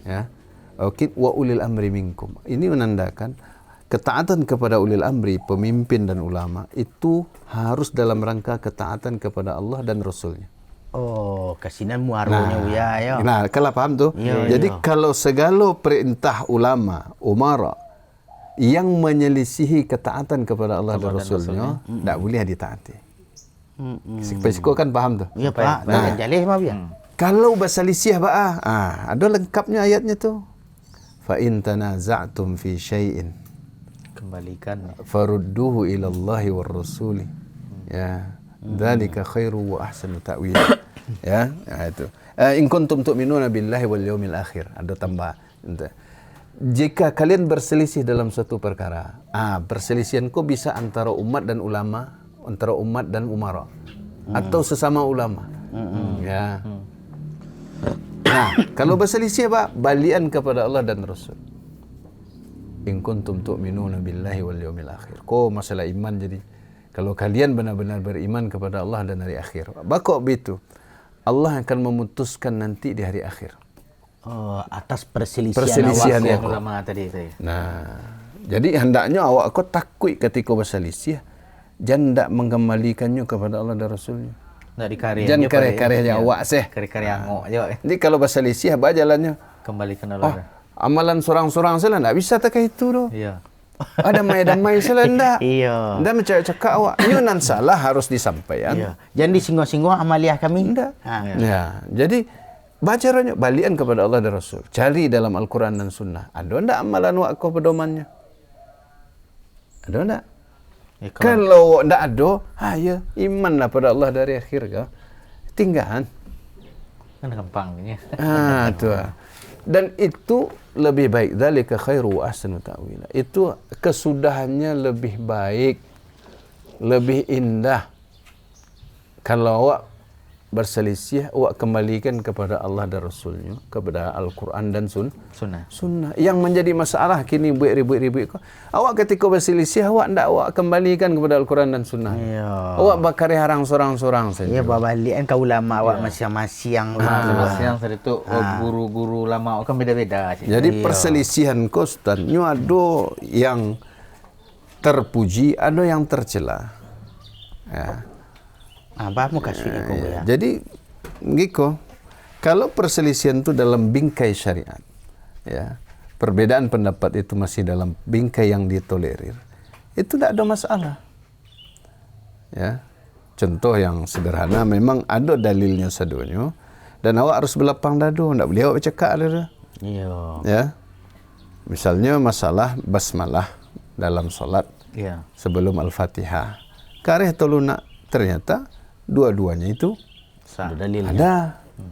B: Ya. Wa ulil amri minkum. Ini menandakan ketaatan kepada ulil amri, pemimpin dan ulama itu harus dalam rangka ketaatan kepada Allah dan Rasulnya.
C: Oh, kasinan muaronya buya ya.
B: Nah, kalau paham tuh. Jadi kalau segala perintah ulama, umara yang menyelisihi ketaatan kepada Allah dan Rasulnya, tidak boleh ditaati. Sikpa-sikpa kan paham tuh.
C: Iya Pak, nah jalih mah biar.
B: Kalau berselisih ada lengkapnya ayatnya tuh. fa in tanaza'tum fi syai'in
A: Kembalikan.
B: farudduhu ila Allahi war rasuli. Ya, dzalika khairu wa ahsanu ta'wil. Ya, itu. In kuntum tu'minuna billahi wal yawmil akhir. Ada tambah. Jika kalian berselisih dalam suatu perkara, perselisihan kok bisa antara umat dan ulama, antara umat dan umara, atau sesama ulama. Ya. Nah, kalau berselisih apa? Balian kepada Allah dan Rasul. In kuntum tu'minuna billahi wal yawmil akhir. Kok masalah iman jadi. Kalau kalian benar-benar beriman kepada Allah dan hari akhir. Bakok begitu. Allah akan memutuskan nanti di hari akhir.
C: Oh, atas perselisihan
B: Perselisihan
C: awak.
B: ya.
A: Ulama tadi itu.
B: Nah, jadi hendaknya awak kau takut ketika berselisih. Jangan tak mengembalikannya kepada Allah dan Rasulnya.
A: Nggak dikarya.
B: Jangan karya-karya awak seh.
A: Karya-karya ngok aja.
B: Jadi kalau berselisih apa jalannya?
A: Kembalikan
B: Oh,
A: Allah.
B: amalan seorang-seorang salah tak bisa tak kayak itu doh.
A: Iya.
B: Ada damai salah ndak.
C: Iya.
B: Ndak mencakap awak. Nyunan salah harus disampaikan.
C: Iya. Jangan disinggung-singgung amaliah kami.
B: Ndak.
C: Ha.
B: Ya, jadi bacaranya balian kepada Allah dan Rasul. Cari dalam Al-Quran dan Sunnah. Ada ndak amalan awak kau pedomannya? Ada ndak?
A: Ya,
B: Kalau ndak ada, ya imanlah pada Allah dari akhir kau. Tinggalan.
A: kan gampangnya.
B: Itu. Dan itu lebih baik. Dzalika khairu wa ahsanu ta'wila. Itu kesudahannya lebih baik, lebih indah. Kalau awak berselisih, awak kembalikan kepada Allah dan Rasulnya, kepada Al-Quran dan
A: Sunnah.
B: Sunnah. Yang menjadi masalah kini ribut-ribut. Awak ketika berselisih, awak tidak awak kembalikan kepada Al-Quran dan Sunnah.
C: Iya.
B: Awak bakari harang sorang-sorang saja.
C: Ya, balik kan ke ulama awak masing-masing.
A: Yang tadi itu guru-guru lama kan beda-beda sih.
B: Jadi perselisihan konstannya ada yang terpuji, ada yang tercela. Ya.
C: Apa mau kasih aku ya?
B: Jadi Giko, kalau perselisihan itu dalam bingkai syariat, ya, perbedaan pendapat itu masih dalam bingkai yang ditolerir, itu tidak ada masalah. Ya, contoh yang sederhana, memang ada dalilnya sadonya, dan awak harus berlapang dadu, tidak boleh awak bercakap ada.
C: Iya.
B: Ya, misalnya masalah basmalah dalam solat
A: Iya.
B: sebelum Al-Fatihah, kareh toluna ternyata dua-duanya itu
C: Ada dalilnya.
B: ada.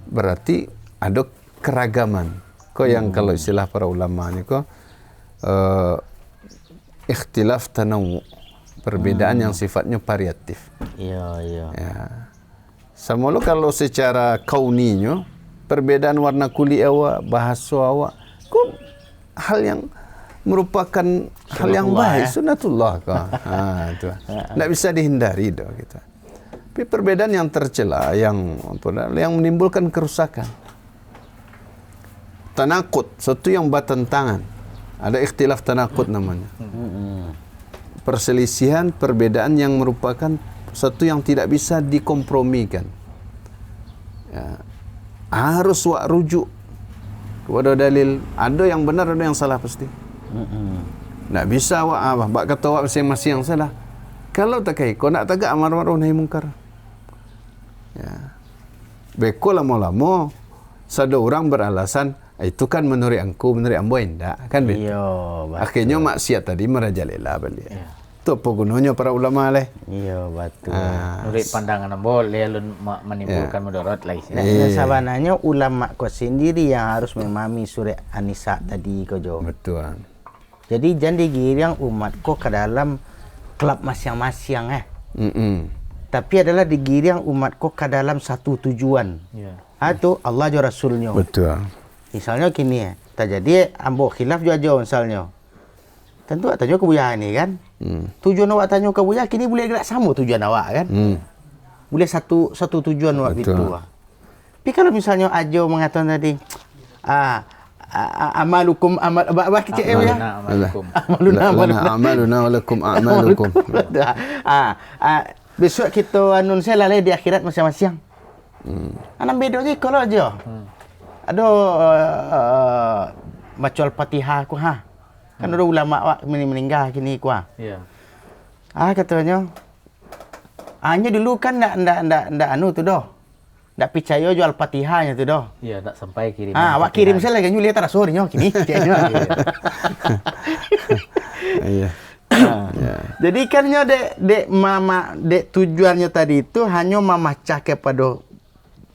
B: Berarti ada keragaman. Kok yang kalau istilah para ulama ni kok ikhtilaf tanawu. Perbedaan yang sifatnya variatif.
C: Iya, iya.
B: Ya. Sama lo kalau secara kauninya perbedaan warna kulit awak, bahasa awak, kok hal yang merupakan hal yang baik, sunnatullah kok. Itu. Tidak bisa dihindari dah kita. Tapi perbedaan yang tercela, yang menimbulkan kerusakan. Tanakut, sesuatu yang bertentangan. Ada ikhtilaf tanakut namanya. Perselisihan, perbedaan yang merupakan sesuatu yang tidak bisa dikompromikan. Ya. Harus wak rujuk kepada dalil. Ada yang benar, ada yang salah pasti. Tak bisa awak kata awak masing-masing yang salah. Kalau tak kaya, kau nak tagak amar ma'ruf nahi mungkar. Ya. Beko lama-lama ada orang beralasan itu kan menurut angku, menurut ambo enggak, kan begitu.
C: Iya, betul.
B: Akhirnya maksiat tadi merajalela balik. Itu apa gunanya para ulama leh?
C: Iya, betul.
A: Menurut pandangan boleh menimbulkan mudarat lagi.
C: Nah, sebenarnya ulama kau sendiri yang harus memahami surah An-Nisa tadi kau jawab.
B: Betul.
C: Jadi jangan digiring umat kau ke dalam klub masing-masing tapi adalah digiring umat kau ke dalam satu tujuan.
A: Iya.
C: Itu Allah dan Rasulnya.
B: Betul.
C: Misalnya gini ya, terjadi ambo khilaf juga misalnya. Tentu awak tanya ke buya ni kan. Tujuan awak tanya ke buya kini boleh gerak sama tujuan awak kan. Boleh satu tujuan awak itu. Tapi kalau misalnya ajo mengatakan tadi amalukum amal kecil ya.
B: Amaluna walakum a'malukum.
C: Besok kita anun saya lalai di akhirat masing-masing. Anak beda je kalau aja. Ada baca Al-Fatihah ku Kan ada ulama awak meninggal kini ku
A: Iya.
C: katanya. Hanya dulu kan ndak anu tu dah. ndak percaya jual Al-Fatihahnya tu dah.
A: Iya, tak sampai kirim.
C: Awak kirim saya lagi lihat tak sorry kini.
B: Iya.
C: Jadi kannya dek mama dek tujuannya tadi itu hanya memecah kepada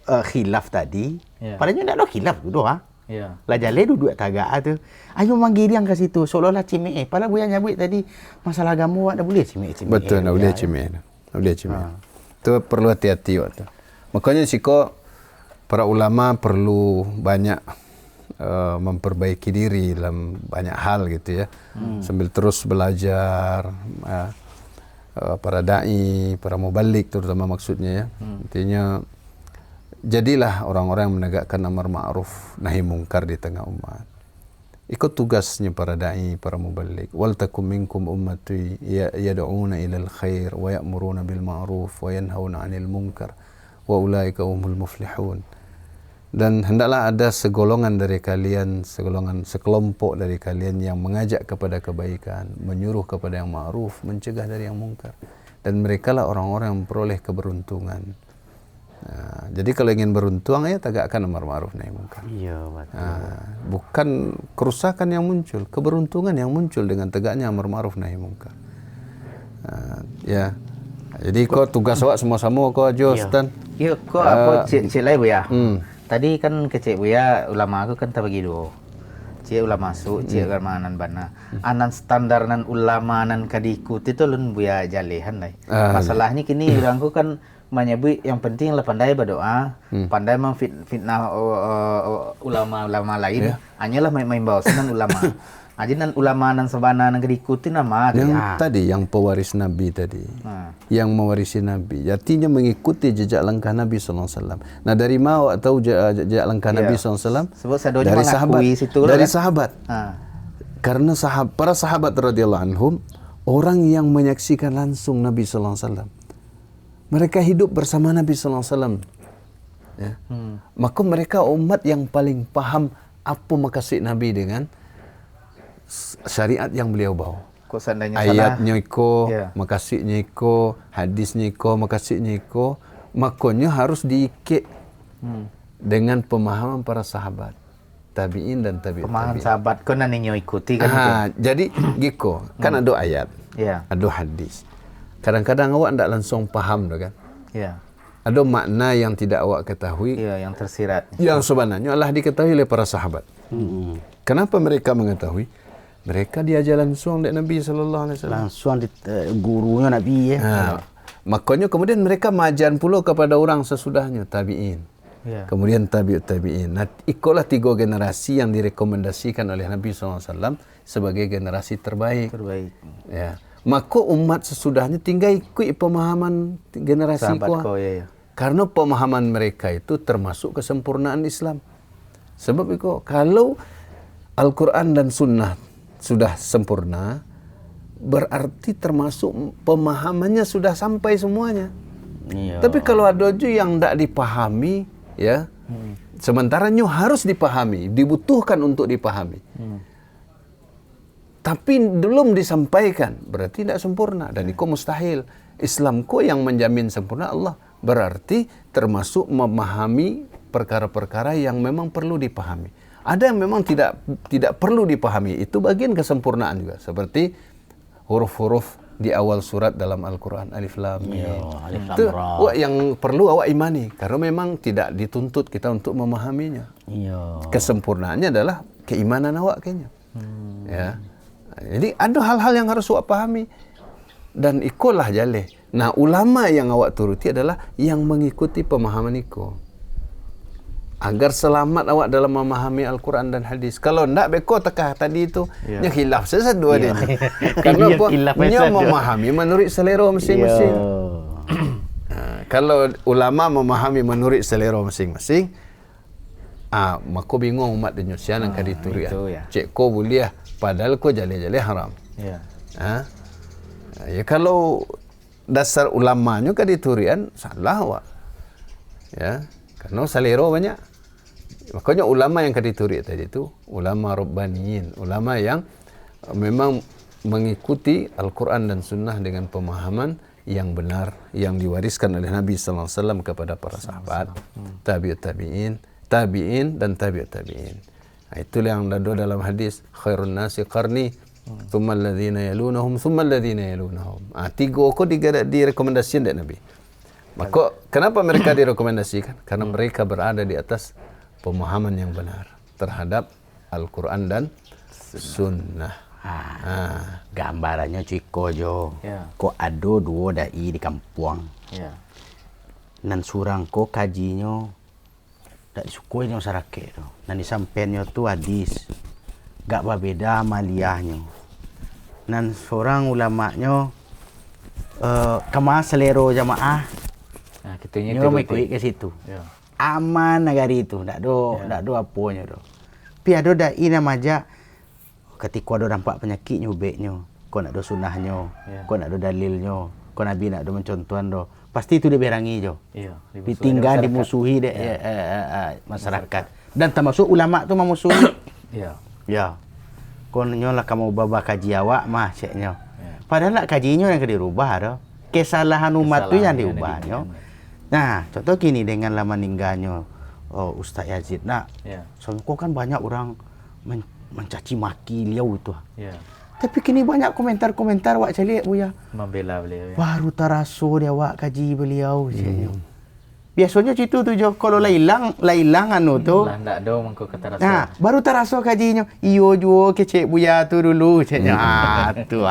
C: khilaf tadi.
A: Ya.
C: Padahal ndak ada khilaf tu doa.
A: Iya.
C: Lah jale duduk tagak tu. Ayo manggil yang ke situ seolah-olah cimik. Padahal buaya nyabut tadi masalah agama awak dah boleh cimik.
B: Betul, nak boleh cimik. Nak boleh cimik. Itu perlu hati-hati waktu. Makanya siko para ulama perlu banyak memperbaiki diri dalam banyak hal gitu ya. Sambil terus belajar para dai, para mubalik terutama maksudnya ya. Intinya jadilah orang-orang yang menegakkan amar ma'ruf nahi mungkar di tengah umat. Ikut tugasnya para dai, para mubalik. Wal takum minkum ummati yad'una ilal khair wa ya'muruna bil ma'ruf wa yanhauna 'anil munkar wa ulaika humul muflihun. Dan hendaklah ada segolongan dari kalian, sekelompok dari kalian yang mengajak kepada kebaikan, menyuruh kepada yang ma'ruf, mencegah dari yang munkar. Dan merekalah orang-orang yang memperoleh keberuntungan. Nah, jadi kalau ingin beruntung ya tegakkan amar ma'ruf nahi munkar.
C: Iya, betul.
B: Bukan kerusakan yang muncul, keberuntungan yang muncul dengan tegaknya amar ma'ruf nahi munkar. Ya. Jadi kau tugas awak sama-sama kau aja Ustaz.
A: Iya, kok apa cik lai Buya? Tadi kan ke cik Buya ulama aku kan tak bagi dua. Cik ulama masuk, cik ulama anan bana. Anan standar nan ulama nan kadikuti tu lun Buya jalehan lai. Masalahnya kini orangku kan menyebut yang penting lah pandai berdoa, pandai memfitnah ulama-ulama lain. Hanyalah main-main bawa senan ulama. Jadi nan ulama nan sebana nan diikuti nama
B: yang tadi yang pewaris Nabi tadi. Yang mewarisi Nabi. Artinya mengikuti jejak langkah Nabi sallallahu alaihi wasallam. Nah, dari mau tahu jejak langkah Nabi sallallahu alaihi wasallam?
A: Sebab sadonya
B: dari sahabat.
A: situ
B: Dari
A: kan?
B: sahabat. Karena para sahabat radhiyallahu anhum orang yang menyaksikan langsung Nabi sallallahu alaihi wasallam. Mereka hidup bersama Nabi sallallahu alaihi wasallam. Ya. Maka mereka umat yang paling paham apa maksud Nabi dengan syariat yang beliau bawa.
A: Kok seandainya
B: Ayatnya iko,
A: Ya.
B: makasihnya iko, hadisnya iko, makasihnya iko, makanya harus diikut dengan pemahaman para sahabat, tabi'in dan tabi'ut
A: pemahaman
B: tabi'in.
A: sahabat kau nan nyo ikuti kan?
B: Jadi giko, kan ada ayat,
A: Ya.
B: ada hadis. Kadang-kadang awak tidak langsung paham dah kan.
A: Ya.
B: Ada makna yang tidak awak ketahui,
A: Ya, yang tersirat.
B: yang sebenarnya adalah diketahui oleh para sahabat. Kenapa mereka mengetahui? Mereka diajar langsung dari Nabi sallallahu alaihi wasallam.
C: Langsung di gurunya Nabi ya.
B: Makanya kemudian mereka majan pula kepada orang sesudahnya, tabi'in.
A: Ya.
B: Kemudian tabi'ut tabi'in. Nah, ikutlah 3 generasi yang direkomendasikan oleh Nabi SAW sebagai generasi terbaik. Ya. Maka umat sesudahnya tinggal ikut pemahaman generasi
A: Sahabat kau ya.
B: Karena pemahaman mereka itu termasuk kesempurnaan Islam. Sebab itu kalau Al-Quran dan Sunnah sudah sempurna, berarti termasuk pemahamannya sudah sampai semuanya.
C: Iya.
B: Tapi kalau ada juga yang tidak dipahami, ya, sementara nyo harus dipahami, dibutuhkan untuk dipahami. Tapi belum disampaikan, berarti tidak sempurna. Dan itu mustahil. Islamku yang menjamin sempurna Allah. Berarti termasuk memahami perkara-perkara yang memang perlu dipahami. Ada yang memang tidak perlu dipahami. Itu bagian kesempurnaan juga. Seperti huruf-huruf di awal surat dalam Al-Quran. Alif Lam Mim. Itu yang perlu awak imani. Karena memang tidak dituntut kita untuk memahaminya.
C: Iya.
B: Kesempurnaannya adalah keimanan awak kayaknya. Ya. Jadi ada hal-hal yang harus awak pahami. Dan ikutlah jaleh. Nah, ulama yang awak turuti adalah yang mengikuti pemahaman itu. Agar selamat awak dalam memahami Al-Quran dan hadis. Kalau tidak, beko tekah tadi itu. Nya khilaf sesat dua dia. Karena apa? Nya memahami menurut selera masing-masing. Kalau ulama memahami menurut selera masing-masing, maka bingung umat Indonesia yang kaditurian. Cik ko boleh, padahal ko jale-jale haram.
A: Ya.
B: Ya kalau dasar ulamanya kaditurian, salah awak. Ya, karena selera banyak. Makanya ulama yang kadituri tadi itu ulama rabbaniyin, ulama yang memang mengikuti Al-Quran dan Sunnah dengan pemahaman yang benar yang diwariskan oleh Nabi sallallahu alaihi wasallam kepada para sahabat, tabi'ut tabi'in, tabi'in dan tabi'ut tabi'in. Nah, itulah yang ada dalam hadis khairun nasi qarni thumma alladhina yalunahum thumma alladhina yalunahum. Tiga kok direkomendasikan oleh Nabi. Maka kenapa mereka direkomendasikan? Karena mereka berada di atas pemahaman yang benar terhadap Al-Quran dan Sunnah.
C: Gambarannya ciko jo.
A: Ya.
C: Ko ado duo dai di kampung.
A: Ya.
C: Nan surang ko kajinya dak sukoi ni masyarakat tu. Nan disampenyo tu hadis. Gak berbeda maliyahnya. Nan seorang ulamanya kama selero jamaah.
A: Nah, kitunya
C: Nyo
A: itu
C: mengikut ke situ.
A: Ya.
C: Aman negari itu, ndak do aponya do. Pi ado dai namaja ketika ada nampak penyakit nyubeknya, kau nak do sunnahnya, kau nak do dalilnya, kau nabi nak do mencontohan do, pasti itu dia berangi jo.
A: Iya,
C: Ditinggal, dimusuhi dek masyarakat. Dan termasuk ulama tu memusuhi.
A: Iya.
C: Ya. Kau nyolah kamu babak kaji awak mah ceknya. Padahal nak kajinya yang dirubah do. Kesalahan umat tu yang diubahnya. Nah, contoh gini dengan lama meninggalnya Ustaz Yazid nak.
A: Ya.
C: Soalnya kau kan banyak orang mencaci maki beliau itu.
A: Ya.
C: Tapi kini banyak komentar-komentar wak calik Buya.
A: Membela beliau. Ya.
C: Baru teraso dia wak kaji beliau. Biasanya situ tu jo kalau lailang anu tu.
A: Lah ndak do mengko kata rasa.
C: Nah, baru teraso kajinya. Iyo juo kecek Buya tu dulu ceknya. Tu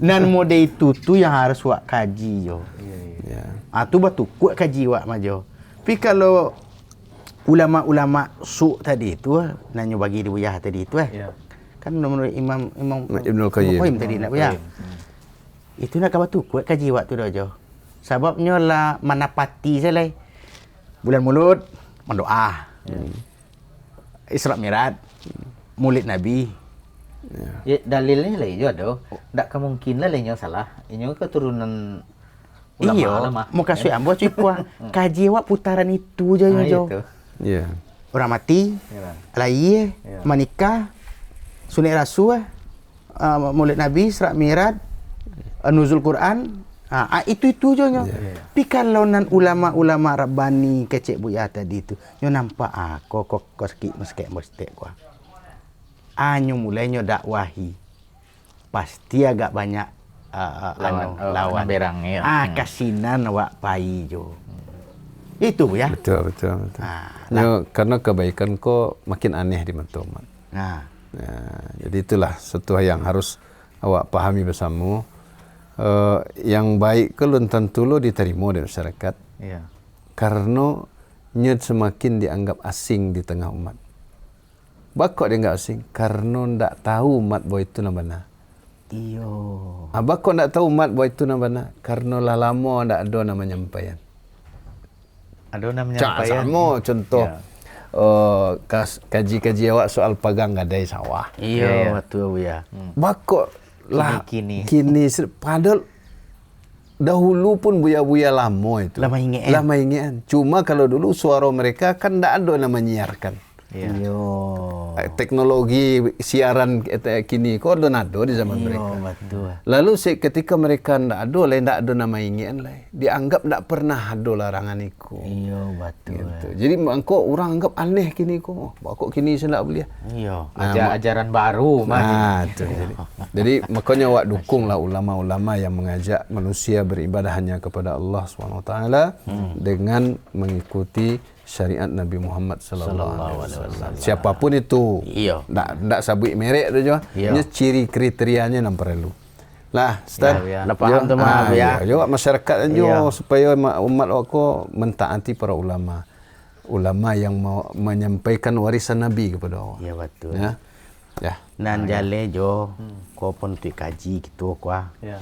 C: Nan mode itu tu yang harus wak kaji jo.
A: Iya.
C: Tu batu kuat kaji wak majo. Tapi kalau ulama-ulama su tadi itu nanyo bagi di Buya tadi itu
A: Ya.
C: kan menurut Imam
B: Ibnul Qayyim
C: tadi nak Buya. Itu nak kabatu kuat kaji waktu dojo. Sebabnya lah manapati selai. Bulan mulut mendoa. Isra Mi'raj. Maulid Nabi.
A: Ya, dalilnya lah jo ada. Ndak kemungkinan lah inyo salah. Inyo keturunan ulama
C: Iyo,
A: lah mah.
C: mau kasih ambo cipua. Kaji wak putaran itu jo jo.
A: Itu.
B: Ya.
C: Orang mati,
A: Ya.
C: lahir,
A: Ya.
C: menikah, sunat Rasul, Maulid Nabi, Isra Mi'raj, nuzul Quran, itu je nyo. Tapi kalau nan ulama-ulama Rabbani kecek Buya tadi tu, nyo nampak kok sikit mestek gua. Nyo mulai nyo dakwahi. Pasti agak banyak lawan.
A: Berang ya.
C: Kasinan awak pai jo. Itu Buya.
B: Betul. Karena kebaikan kau makin aneh di mata umat.
C: Nah,
B: Jadi itulah sesuatu yang harus awak pahami bersama. Yang baik ke lontan tulo diterima di masyarakat.
A: Iya.
B: Karena nyet semakin dianggap asing di tengah umat. Bakok dia enggak asing karena ndak tahu umat bahwa itu nama benar.
C: iyo.
B: Bakok ndak tahu umat bahwa itu nama benar karena lah lama ndak ada nama nyampaian.
A: Ada namanya
B: Sama contoh
A: Ya.
B: kaji-kaji awak soal pagang gadai sawah.
C: Iya, betul Buya.
B: Bakok lah
A: Kini.
B: padahal dahulu pun buya-buya lama itu.
C: Lama ingean.
B: Lama ingean. Cuma kalau dulu suara mereka kan ndak ada nama nyiarkan.
C: Iyo.
B: Teknologi siaran kini kok ada di zaman mereka.
C: Iyo, betul.
B: Lalu ketika mereka ndak ada nama ingean lah. Dianggap ndak pernah ada larangan itu.
C: Iyo, betul.
B: Gitu. Jadi mangko orang anggap aneh kini kok. Kok kini saya ndak boleh.
C: Iyo.
A: Ajaran baru mah.
B: Nah, itu. Jadi makanya awak dukunglah ulama-ulama yang mengajak manusia beribadah hanya kepada Allah SWT dengan mengikuti syariat Nabi Muhammad sallallahu alaihi wasallam. Siapapun itu.
C: Iya.
B: Ndak sabut merek tu je.
C: Iya.
B: Nya ciri kriterianya yang perlu. Lah, Ustaz.
A: Ya,
C: Faham tu mah ya.
B: Yo masyarakat jo
C: Iya.
B: supaya umat aku mentaati para ulama. Ulama yang menyampaikan warisan Nabi kepada orang.
C: Iya, betul.
B: Ya. Ya.
C: Nan jale jo, ko pun tu kaji gitu kuah.
A: Ya.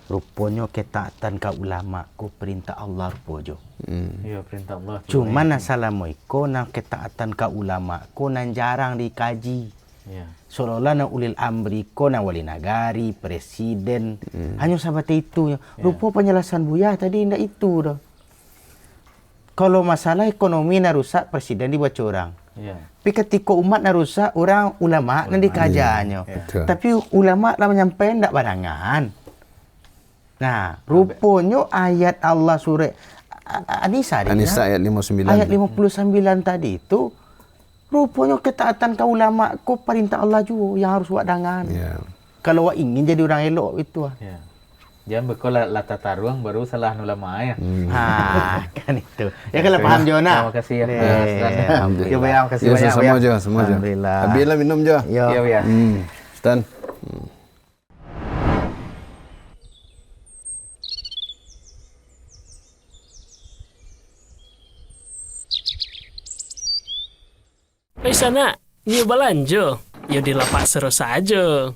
C: Rupanya ketaatan ka ulama ko perintah Allah rupo jo.
A: Iya, perintah Allah.
C: Cuman assalamualaikum nan ketaatan ka ulama ko nan jarang dikaji.
A: Iya.
C: Seolah-olah na ulil amri ko na wali nagari, presiden. Hanya sahabat itu. Rupa penjelasan Buya tadi ndak itu dah. Kalau masalah ekonomi na rusak, presiden dibaca orang.
A: Iya.
C: Tapi ketika umat na rusak, orang ulama nan dikajanya.
B: Betul.
C: Tapi ulama lah menyampaikan ndak barangan. Nah, rupanya ayat Allah surah An-Nisa
B: An-Nisa ayat 59.
C: ayat 59 tadi itu rupanya ketaatan kau ulama kau perintah Allah juga yang harus buat dengan.
B: Ya.
C: Kalau awak ingin jadi orang elok itu.
A: Ya. Jangan bekal la tata ruang baru salah ulama ya.
C: Kan itu. Ya kalau paham Jona.
A: Terima kasih ya.
B: Alhamdulillah.
C: Ya, Bayang, kasih
B: Ya,
C: banyak.
B: sama
C: Bayang.
B: aja, sama aja.
C: Alhamdulillah.
B: Habislah minum je.
C: Yo.
A: Iya, ya.
B: Stan.
D: Sana, nyoba lanjut. Ya di lapak seru saja.